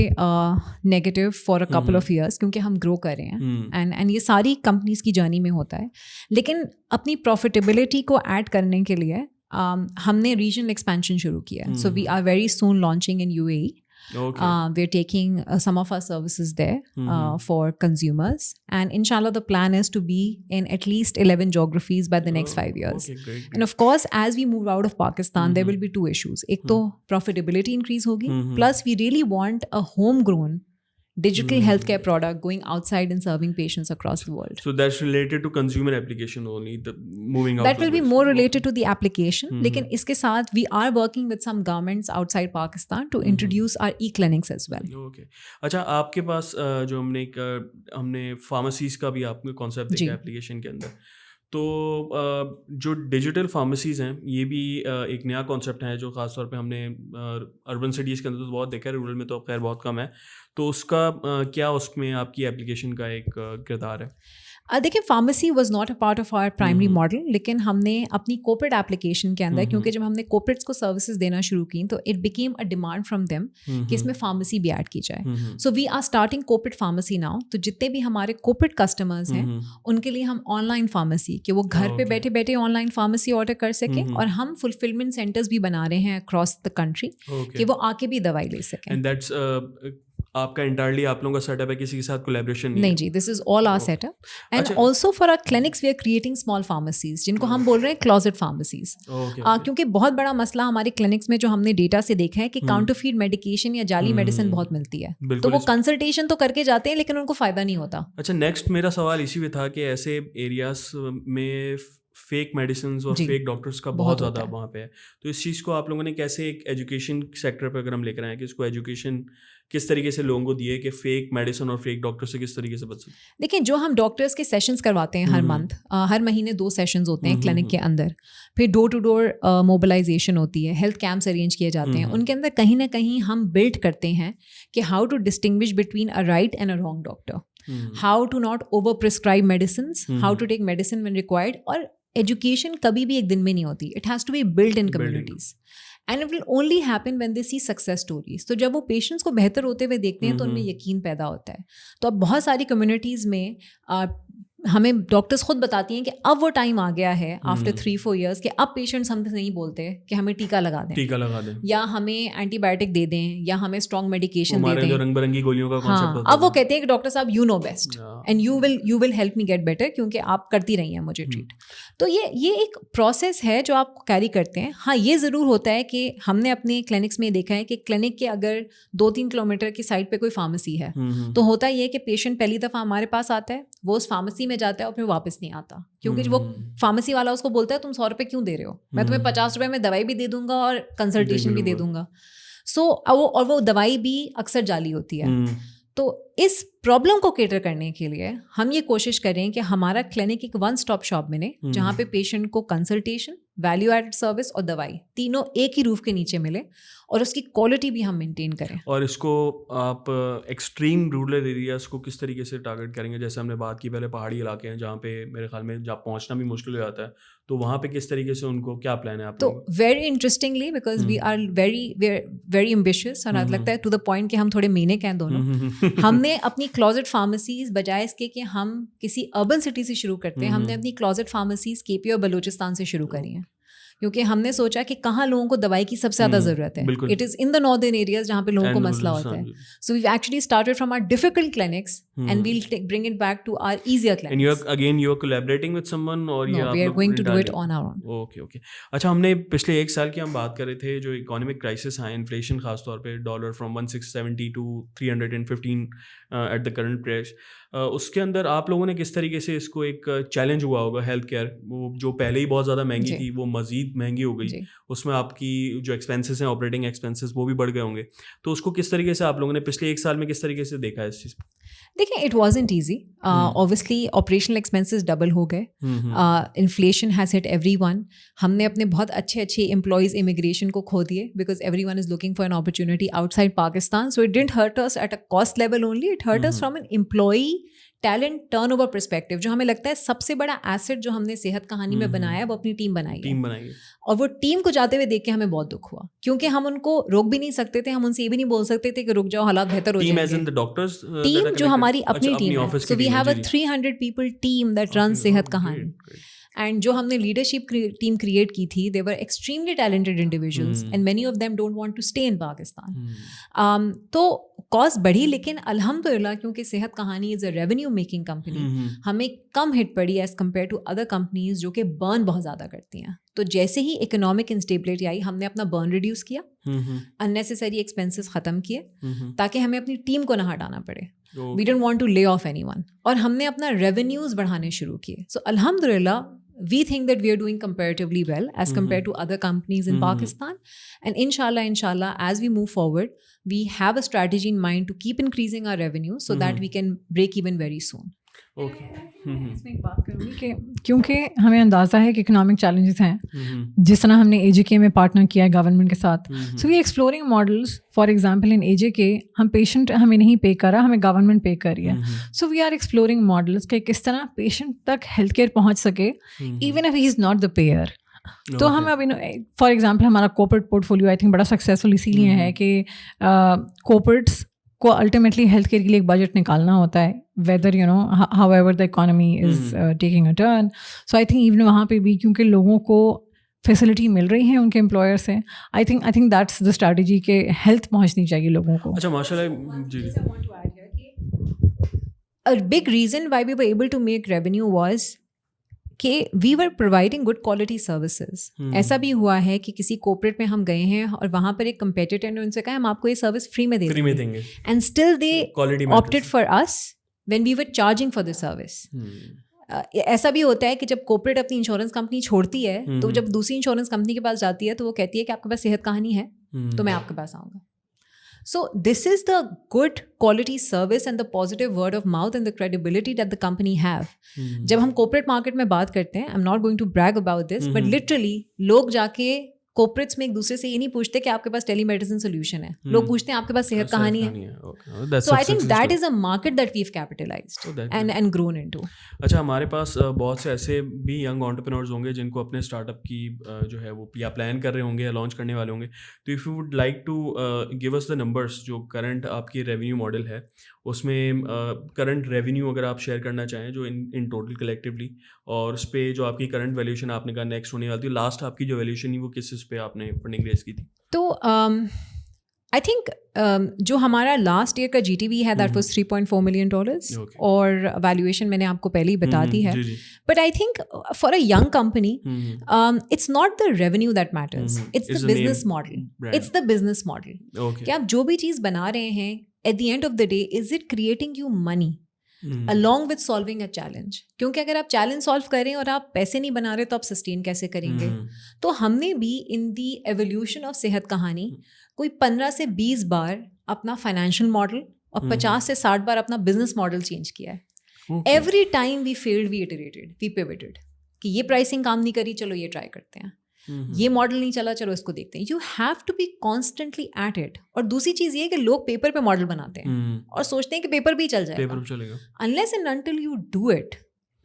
negative for a couple of years کیونکہ ہم grow کر رہے ہیں and یہ ساری companies کی جرنی میں ہوتا ہے. لیکن اپنی profitability کو ایڈ کرنے کے لیے ہم نے ریجنل ایکسپینشن شروع کیا. So we are very soon launching in UAE. Okay. We're taking some of our services there for consumers, and inshallah the plan is to be in at least 11 geographies by the next 5 years. Okay, great. And of course as we move out of Pakistan there will be 2 issues. Ek to profitability increase hogi, plus we really want a homegrown digital healthcare product going outside and serving patients across the world. So that's related to consumer application only, the moving out. That will be more related to the application. Lekin iske saath we are working with some governments outside Pakistan to introduce our e-clinics as well. Okay. اچھا, آپ کے پاس جو ہم نے pharmacies کا بھی آپ کو کانسیپٹ دیکھا اپلیکیشن کے اندر, تو جو ڈیجیٹل فارمیسیز ہیں یہ بھی ایک نیا کانسیپٹ ہے جو خاص طور پہ ہم نے اربن سٹیز کے اندر تو بہت دیکھا ہے, رورل میں تو خیر بہت کم ہے. تو اس کا کیا اس میں آپ کی اپلیکیشن کا ایک کردار ہے؟ دیکھیں pharmacy was not a part of our primary model, لیکن ہم نے اپنی کوپریٹ ایپلیکیشن کے اندر, کیونکہ جب ہم نے کوپریٹس کو سروسز دینا شروع کی تو it became a demand from them کہ اس میں فارمیسی بھی ایڈ کی جائے. So we are starting corporate pharmacy now. تو جتنے بھی ہمارے کوپریٹ کسٹمرز ہیں ان کے لیے ہم آن لائن فارمیسی, کہ وہ گھر پہ بیٹھے بیٹھے آن لائن فارمیسی آرڈر کر سکیں, اور ہم فلفلمنٹ سینٹرز بھی بنا رہے ہیں اکراس دا کنٹری کہ وہ آ کے بھی دوائی لے سکیں. آپ کا انٹائرلی آپ لوگوں کا سیٹ اپ ہے, کسی کے ساتھ کولیبریشن نہیں؟ جی, this is all our set up. And also for our clinics we are creating small pharmacies جن کو ہم بول رہے ہیں کلوزٹ فارمیسیز. کیونکہ بہت بڑا مسئلہ ہمارے کلینکس میں جو ہم نے ڈیٹا سے دیکھا ہے کہ کاؤنٹرفیٹ میڈیکیشن یا جعلی میڈیسن بہت ملتی ہے, تو وہ کنسلٹیشن تو کر کے جاتے ہیں لیکن ان کو فائدہ نہیں ہوتا. اچھا, نیکسٹ میرا سوال اسی پہ تھا کہ ایسے ایریاز میں فیک میڈیسنز اور فیک ڈاکٹرس کا بہت زیادہ وہاں پہ ہے, تو اس چیز کو آپ لوگوں نے کیسے ایک ایجوکیشن سیکٹر پہ اگر ہم لے کر آئیں کہ اس کو ایجوکیشن کس طریقے سے لوگوں کو دیے کہ فیک میڈیسن اور فیک ڈاکٹر سے کس طریقے سے بچ سکیں؟ دیکھیں جو ہم ڈاکٹرس کے سیشنز کرواتے ہیں ہر منتھ, ہر مہینے 2 سیشنز ہوتے ہیں کلینک کے اندر, پھر ڈور ٹو ڈور موبلائزیشن ہوتی ہے, ہیلتھ کیمپس ارینج کیے جاتے ہیں. ان کے اندر کہیں نہ کہیں ہم بلڈ کرتے ہیں کہ how to distinguish between a right and a wrong doctor, how to not over prescribe medicines, how to take medicine when required. اور ایجوکیشن کبھی بھی ایک دن میں نہیں ہوتی, it has to be build in communities and it will only happen when they see success stories. تو جب وہ پیشنٹس کو بہتر ہوتے ہوئے دیکھتے ہیں تو ان میں یقین پیدا ہوتا ہے. تو اب بہت ساری کمیونٹیز میں ہمیں ڈاکٹرس خود بتاتی ہیں کہ اب وہ ٹائم آ گیا ہے آفٹر 3-4 ایئرس کہ اب پیشنٹس ہم سے نہیں بولتے کہ ہمیں ٹیکا لگا دیں یا ہمیں اینٹی بایوٹک دے دیں یا ہمیں اسٹرانگ میڈیکیشن دے دیں. رنگ برنگی گولیوں کا ہاں, اب وہ کہتے ہیں کہ ڈاکٹر صاحب you know best and you will help me get better کیونکہ آپ کرتی رہی ہیں مجھے ٹریٹ. تو یہ ایک پروسیس ہے جو آپ کیری کرتے ہیں. ہاں, یہ ضرور ہوتا ہے کہ ہم نے اپنے کلینکس میں دیکھا ہے کہ کلینک کے اگر 2-3 کلومیٹر کی سائڈ پہ کوئی فارمیسی ہے تو ہوتا یہ کہ پیشنٹ پہلی دفعہ ہمارے پاس آتا ہے, وہ اس فارمیسی میں جاتا ہے اور پھر واپس نہیں آتا, کیونکہ وہ فارمیسی والا اس کو بولتا ہے تم 100 روپے کیوں دے رہے ہو, میں تمہیں 50 روپے میں دوائی بھی دے دوں گا اور کنسلٹیشن بھی دے دوں گا. سو اور وہ دوائی بھی اکثر جعلی ہوتی ہے. تو اس پرابلم کو کیٹر کرنے کے لیے ہم یہ کوشش کریں کہ ہمارا کلینک ایک 1 اسٹاپ شاپ بنے جہاں پہ پیشنٹ کو کنسلٹیشن, ویلیو ایڈڈ سروس اور دوائی تینوں ایک ہی روف کے نیچے ملے اور اس کی کوالٹی بھی ہم مینٹین کریں. اور اس کو آپ ایکسٹریم رورل ایریاز کو کس طریقے سے ٹارگیٹ کریں گے؟ جیسے ہم نے بات کی پہلے پہاڑی علاقے ہیں جہاں پہ میرے خیال میں جہاں پہنچنا بھی مشکل ہو جاتا ہے, تو وہاں پہ کس طریقے سے ان کو کیا پلان ہے آپ تو very interestingly because we are very ambitious اور لگتا ہے ٹو دا پوائنٹ کہ ہم تھوڑے مہینے کے ہیں دونوں. ہم نے اپنی کلوزٹ فارمیسیز بجائے اس کے کہ ہم کسی اربن سٹی سے شروع کرتے ہیں, ہم نے اپنی کلوزٹ فارمیسیز کے پی اور بلوچستان سے شروع کری ہیں, کیونکہ ہم نے سوچا کہ کہاں لوگوں کو دوائی کی سب سے زیادہ ضرورت ہے. It is in the northern areas جہاں پہ لوگوں کو مسئلہ ہوتا ہے. So we've actually started from our difficult clinics and we'll bring it back to our easier clinics. Again you are collaborating with someone اور یہ we are going to do it on our own. Okay. اچھا, ہم نے پچھلے 1 سال کی ہم بات کر رہے تھے جو اکانومک کرائسس آئے, انفلیشن خاص طور پہ dollar from 170 to 315 at the current price, اس کے اندر آپ لوگوں نے کس طریقے سے اس کو ایک چیلنج ہوا ہوگا ہیلتھ کیئر, وہ جو پہلے ہی بہت زیادہ مہنگی تھی وہ مزید مہنگی ہو گئی, اس میں آپ کی جو ایکسپینسز ہیں آپریٹنگ ایکسپینسز وہ بھی بڑھ گئے ہوں گے, تو اس کو کس طریقے سے آپ لوگوں نے پچھلے 1 سال میں کس طریقے سے دیکھا ہے اس چیز؟ دیکھیں, it wasn't easy. Obviously operational expenses double ہو گئے, inflation has hit everyone. ہم نے اپنے بہت اچھے امپلائیز امیگریشن کو کھو دیے because everyone is looking for an opportunity outside Pakistan. So it didn't hurt us at a cost level only, it hurt us from an employee talent turnover perspective. جو ہمیں لگتا ہے سب سے بڑا asset جو ہم نے صحت کہانی میں بنایا ہے وہ اپنی ٹیم بنائی ہے, اور وہ ٹیم کو جاتے ہوئے دیکھ کے ہمیں بہت دکھ ہوا کیونکہ ہم ان کو روک بھی نہیں سکتے تھے, ہم ان سے یہ بھی نہیں بول سکتے تھے کہ رک جاؤ حالات بہتر ہو جائیں گے. ٹیم جو ہماری اپنی ٹیم ہے, so we have a 300 people team that run Sehat Kahani. And جو ہم نے لیڈرشپ ٹیم کریٹ کی تھی, they were extremely talented individuals and many of them don't want to stay in Pakistan. تو کاسٹ بڑھی, لیکن الحمد للہ کیونکہ Sehat Kahani is a revenue making company, ہمیں کم ہٹ پڑی as compare to other companies جو کہ برن بہت زیادہ کرتی ہیں. تو جیسے ہی اکنامک انسٹیبلٹی آئی, ہم نے اپنا برن ریڈیوس کیا, اننیسیسری ایکسپینسز ختم کیے تاکہ ہمیں اپنی ٹیم کو نہ ہٹانا پڑے. We don't want to lay off any one, اور ہم نے اپنا ریونیوز بڑھانے شروع کیے. سو الحمد للہ we think that we are doing comparatively well as compared to other companies in Pakistan, and inshallah as we move forward we have a strategy in mind to keep increasing our revenue so that we can break even very soon. Okay. اس میں ایک بات کروں گی کہ کیونکہ ہمیں اندازہ ہے کہ اکنامک چیلنجز ہیں, جس طرح ہم نے اے جے کے میں پارٹنر کیا ہے گورنمنٹ کے ساتھ, so we exploring models. For example in A J K ہم پیشنٹ ہمیں نہیں پے کر رہا, ہمیں گورنمنٹ پے کر رہی ہے. So we are exploring models کہ کس طرح پیشنٹ تک ہیلتھ کیئر پہنچ سکے even if he is not the payer. تو ہم ابھی فار ایگزامپل ہمارا corporate portfolio I think بڑا سکسیزفل اسی لیے ہے کہ کارپوریٹس کو الٹیمیٹلی ہیلتھ کیئر کے لیے ایک بجٹ نکالنا ہوتا ہے, whether you know however the economy is taking a turn. So I think even وہاں پہ بھی کیونکہ لوگوں کو فیسلٹی مل رہی ہے ان کے امپلائر سے, آئی تھنک دیٹس دا اسٹریٹجی کہ ہیلتھ پہنچنی چاہیے لوگوں کو. اچھا ماشاء اللہ جی. A big reason why we were able to make revenue was کہ وی ور پرووائڈنگ گڈ کوالٹی سروسز. ایسا بھی ہوا ہے کہ کسی کوپریٹ میں ہم گئے ہیں اور وہاں پر ایک کمپیٹیٹر نے ان سے کہا ہم آپ کو یہ سروس فری میں دیں گے, and still they opted for us when we were charging for the service. ایسا بھی ہوتا ہے کہ جب کوپریٹ اپنی انشورنس کمپنی چھوڑتی ہے تو جب دوسری انشورنس کمپنی کے پاس جاتی ہے تو وہ کہتی ہے کہ آپ کے پاس صحت کہانی ہے تو میں آپ کے پاس آؤں گا. So this is the good quality service and the positive word of mouth and the credibility that the company have. جب ہم corporate market میں بات کرتے ہیں, I'm not going to brag about this, but literally لوگ جا کے corporates میں ایک دوسرے سے یہ نہیں پوچھتے کہ آپ کے پاس ٹیلی میڈیسن سولوشن ہے, لوگ پوچھتے ہیں آپ کے پاس صحت کہانی ہے. So I think that is a market that we've capitalized and grown into. اچھا, ہمارے پاس بہت سے ایسے بھی ینگ انٹرپرینورز ہوں گے جن کو اپنے اسٹارٹ اپ کی جو ہے وہ یا پلان کر رہے ہوں گے یا لانچ کرنے والے ہوں گے, تو if you would like to give us the numbers جو کرنٹ آپ کی ریونیو ماڈل ہے اس میں کرنٹ ریونیو اگر آپ شیئر کرنا چاہیں جو ان ٹوٹل کلیکٹیولی, اور اس پہ جو آپ کی کرنٹ ویلیوشن آپ نے کہا نیکسٹ ہونے والی تھی, لاسٹ آپ کی جو ویلیوشن تھی وہ کس اس پہ آپ نے فنڈنگ ریز کی تھی؟ تو آئی تھنک جو ہمارا لاسٹ ایئر کا جی ٹی وی ہے دیٹ واز $3.4 million, اور ویلیویشن میں نے آپ کو پہلے ہی بتا دی ہے. But I think for a young company it's not the revenue that matters, it's the business model. It's the business model کہ آپ جو بھی چیز بنا رہے ہیں at the end of the day is it creating you money along with solving a challenge. کیونکہ اگر آپ چیلنج سالو کریں اور آپ پیسے نہیں بنا رہے تو آپ سسٹین کیسے کریں گے؟ تو ہم نے بھی ان دی ایولیوشن آف صحت کہانی کوئی 15 سے 20 بار اپنا فائنینشیل ماڈل اور 50 سے 60 بار اپنا بزنس ماڈل چینج کیا ہے. Every time we field we iterated وی پیوٹڈ کہ یہ پرائسنگ کام نہیں کری, چلو یہ ٹرائی کرتے ہیں, یہ ماڈل نہیں چلا, چلو اس کو دیکھتے ہیں. You have to be constantly at it. اور دوسری چیز یہ کہ لوگ پیپر پہ ماڈل بناتے ہیں اور سوچتے ہیں کہ پیپر بھی چل جائے گا. Unless and until you do it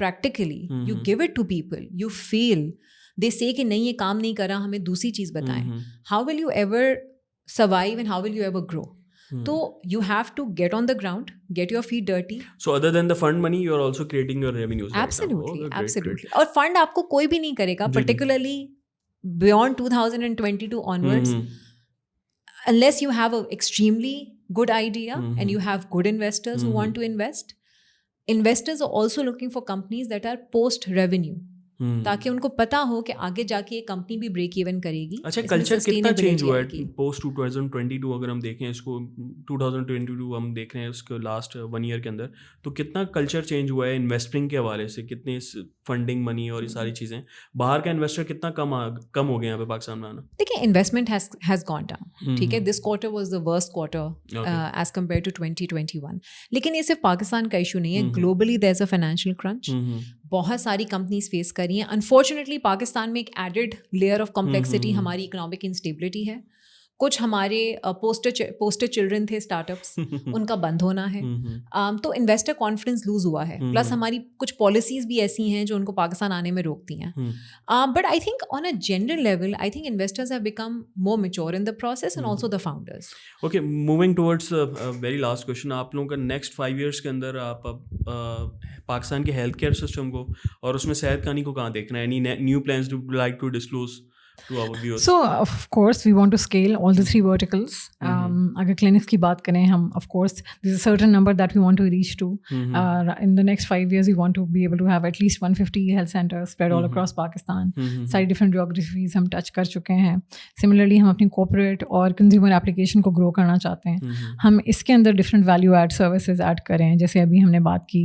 practically, you give it to people, you feel they say کہ نہیں یہ کام نہیں کرا, ہمیں دوسری چیز بتائیں, how will you ever survive and how will you ever grow? So you have to get on the ground, get your feet dirty. So other than the fund money, you are also creating your revenues. Absolutely, right? Absolutely. اور fund آپ کو کوئی بھی نہیں کرے گا, particularly beyond 2022 onwards, unless you have an extremely good idea and you have good investors who want to invest. Investors are also looking for companies that are post revenue. تاکہ ان کو پتا ہو کہ آگے جا کے یہ کمپنی بھی بریک ایون کرے گی. اچھا, کلچر کتنا چینج ہوا ہے پوسٹ 2022 اگر ہم دیکھیں اس کو, 2022 ہم دیکھ رہے ہیں اس کو لاسٹ 1 ایئر کے اندر, تو کتنا کلچر چینج ہوا ہے انویسٹنگ کے حوالے سے, کتنے فنڈنگ منی اور یہ ساری چیزیں, باہر کا انویسٹر کتنا کم ہو گیا یہاں پہ پاکستان میں آنا؟ دیکھیں انویسٹمنٹ ہیز گون ڈاؤن, ٹھیک ہے, this quarter was the worst quarter as compare to 2021. لیکن یہ صرف پاکستان کا ایشو نہیں ہے, globally there is a financial crunch. بہت ساری کمپنیز فیس کر رہی ہیں. انفارچونیٹلی پاکستان میں ایک ایڈڈ لیئر آف کمپلیکسٹی ہماری اکنامک انسٹیبلٹی ہے. کچھ ہمارے پوسٹر چلڈرن تھے اسٹارٹ اپس, ان کا بند ہونا ہے, تو انویسٹر کانفیڈنس لوز ہوا ہے. پلس ہماری کچھ پالیسیز بھی ایسی ہیں جو ان کو پاکستان آنے میں روکتی ہیں. But I think on a general level I think investors have become more mature in the process and also the founders. Okay, moving towards very last question, آپ لوگوں کا نیکسٹ 5 ایئرس کے اندر آپ پاکستان کے ہیلتھ کیئر سسٹم کو اور اس میں صحت کہانی کو کہاں دیکھنا ہے؟ Any new plans do like to disclose to our viewers? So of course we want to scale all the 3 verticals. Agar clinics ki baat kare, hum of course there's a certain number that we want to reach to. In the next 5 years we want to be able to have at least 150 health centers spread all across Pakistan. Sari different geographies hum touch kar chuke hain. Similarly hum apni corporate aur consumer application ko grow karna chahte hain. Hum iske andar different value add services add kar rahe hain, jaise abhi humne baat ki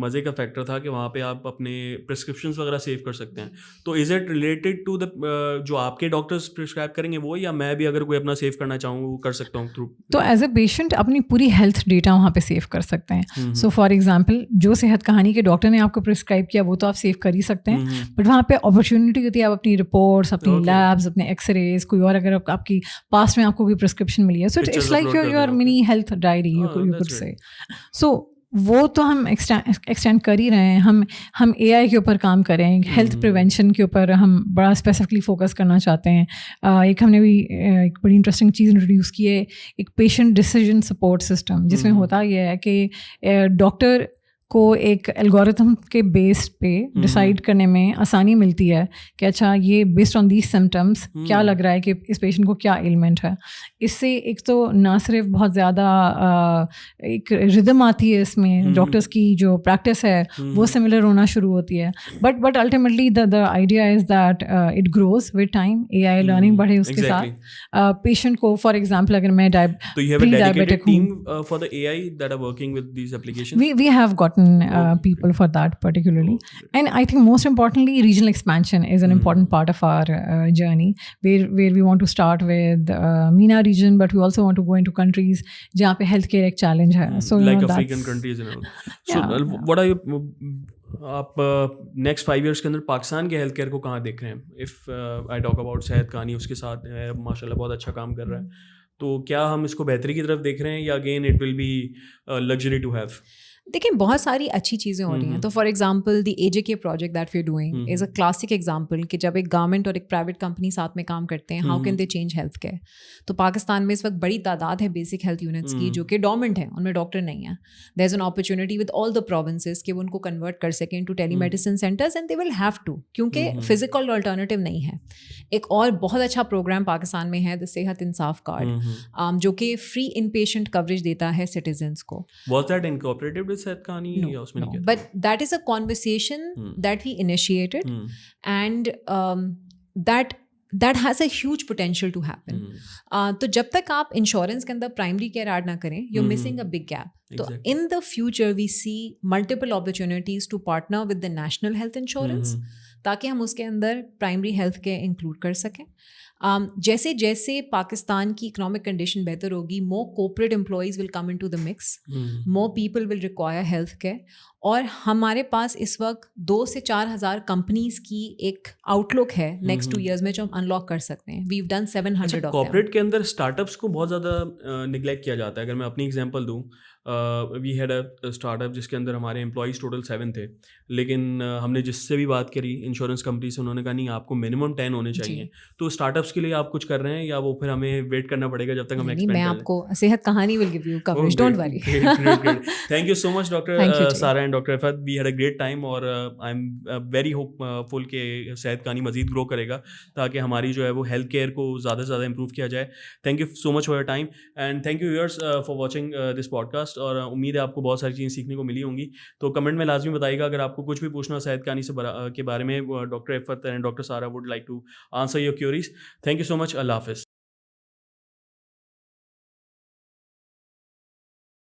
مزے کا factor تھا کہ وہاں پہ آپ اپنے prescriptions وغیرہ save کر سکتے ہیں. تو is it related to the جو آپ کے ڈاکٹرز پرسکرائب کریں گے وہ, یا میں بھی اگر کوئی اپنا سیو کرنا چاہوں وہ کر سکتا ہوں تھرو؟ تو ایز اے پیشنٹ اپنی پوری ہیلتھ ڈیٹا وہاں پہ سیو کر سکتے ہیں. سو فار ایگزامپل جو صحت کہانی کے ڈاکٹر نے آپ کو پرسکرائب کیا وہ تو آپ سیو کر ہی سکتے ہیں, بٹ وہاں پہ اپرچونیٹی ہوتی ہے آپ اپنی رپورٹس, اپنی لیبس, اپنے ایکس ریز, کوئی اور اگر آپ کی پاسٹ میں آپ کو کوئی پرسکرپشن ملی ہے, so it's like your mini health diary you could say. So وہ تو ہم ایکسٹینڈ کر ہی رہے ہیں. ہم اے آئی کے اوپر کام کریں, ہیلتھ پریونشن کے اوپر ہم بڑا اسپیسیفکلی فوکس کرنا چاہتے ہیں. ایک ہم نے بھی ایک بڑی انٹرسٹنگ چیز انٹروڈیوس کی ہے, ایک پیشنٹ ڈیسیجن سپورٹ سسٹم, جس میں ہوتا یہ ہے کہ ڈاکٹر کو ایک الگورتھم کے بیس پہ ڈیسائیڈ کرنے میں آسانی ملتی ہے کہ اچھا یہ بیسڈ آن دیز سمٹمس کیا لگ رہا ہے کہ اس پیشنٹ کو کیا ایلمنٹ ہے. اس سے ایک تو نہ صرف بہت زیادہ ایک ردم آتی ہے اس میں, ڈاکٹرس کی جو پریکٹس ہے وہ سملر ہونا شروع ہوتی ہے, but ultimately the idea is that it grows with time, A I learning بڑھے اس کے ساتھ. پیشنٹ کو فار ایگزامپل اگر میں diabetic we have gotten people for that particularly. And I think most importantly regional expansion is an important part of our journey, where we want to start with MENA region, but we also want to go into countries jahan pe healthcare ek challenge hai, so like African countries and all. So what are you آپ next 5 years کے اندر پاکستان کے health care کو کہاں دیکھ رہے ہیں؟ If I talk about Sehat کہانی اس کے ساتھ ماشاء اللہ بہت اچھا کام کر رہا ہے, تو کیا ہم اس کو بہتری کی طرف دیکھ رہے ہیں یا again it will be luxury to have? دیکھیں بہت ساری اچھی چیزیں ہو رہی ہیں. تو for example the AJK project that we are doing is a classic example کہ جب ایک گورنمنٹ اور ایک پرائیویٹ کمپنی ساتھ میں کام کرتے ہیں, how can they change health care. تو پاکستان میں اس وقت بڑی تعداد ہے بیسک ہیلتھ یونٹس کی جو کہ ڈورمنٹ ہیں, ان میں ڈاکٹر نہیں ہیں. There is an opportunity with all the provinces کہ وہ ان کو کنورٹ کر سکیں to telemedicine centres, and they will have to, کیونکہ فزیکل آلٹرنیٹیو نہیں ہے. ایک اور بہت اچھا پروگرام پاکستان میں ہے, دا صحت انصاف کارڈ, جو کہ فری ان پیشنٹ کوریج دیتا ہے سٹیزنس کو. Was that incorporated with صحت کہانی یا اس میں نہیں کیا؟ But that is a conversation that we initiated, and that has a huge potential to happen. تو جب تک آپ انشورنس کے اندر پرائمری کیئر ایڈ نہ کریں, you're missing a big gap. تو in the future we see multiple opportunities to partner with the national health insurance تاکہ ہم اس کے اندر پرائمری ہیلتھ کیئر انکلوڈ کر سکیں. جیسے جیسے پاکستان کی اکنامک کنڈیشن بہتر ہوگی, more corporate employees will come in to the mix, more people will require health care. اور ہمارے پاس اس وقت 2,000 سے 4,000 کمپنیز کی ایک آؤٹ لک ہے نیکسٹ 2 years میں جو ہم انلاک کر سکتے ہیں. ویو ڈن 700 کارپوریٹ کے اندر اسٹارٹ اپس کو بہت زیادہ نگلیکٹ کیا جاتا ہے. اگر میں اپنی ایگزامپل دوں, وی ہیڈ اے اسٹارٹ اپ جس کے اندر ہمارے امپلائیز ٹوٹل 7 تھے, لیکن ہم نے جس سے بھی بات کری انشورنس کمپنی سے, انہوں نے کہا نہیں آپ کو منیمم 10 ہونے چاہیے. تو اسٹارٹ اپس کے لیے آپ کچھ کر رہے ہیں یا وہ پھر ہمیں ویٹ کرنا پڑے گا جب تک ہم ایکسپینڈ کریں؟ میں آپ کو Sehat Kahani will give you coverage, don't worry. Thank you so much doctor Sara and doctor Iffat. We had a great time, اور I am very hopeful کہ صحت کہانی مزید گرو کرے گا تاکہ ہماری جو ہے وہ ہیلتھ کیئر کو زیادہ سے زیادہ امپروو کیا جائے. Thank you so much for your time, and thank you viewers for watching this podcast. اور امید ہے آپ کو بہت ساری چیزیں سیکھنے کو ملی ہوں گی. تو کمنٹ میں لازمی بتائیے گا اگر آپ کو کچھ بھی پوچھنا صحت کہانی سے کے بارے میں. Doctor Iffat and doctor Sara would like to answer your queries. Thank you so much. اللہ حافظ.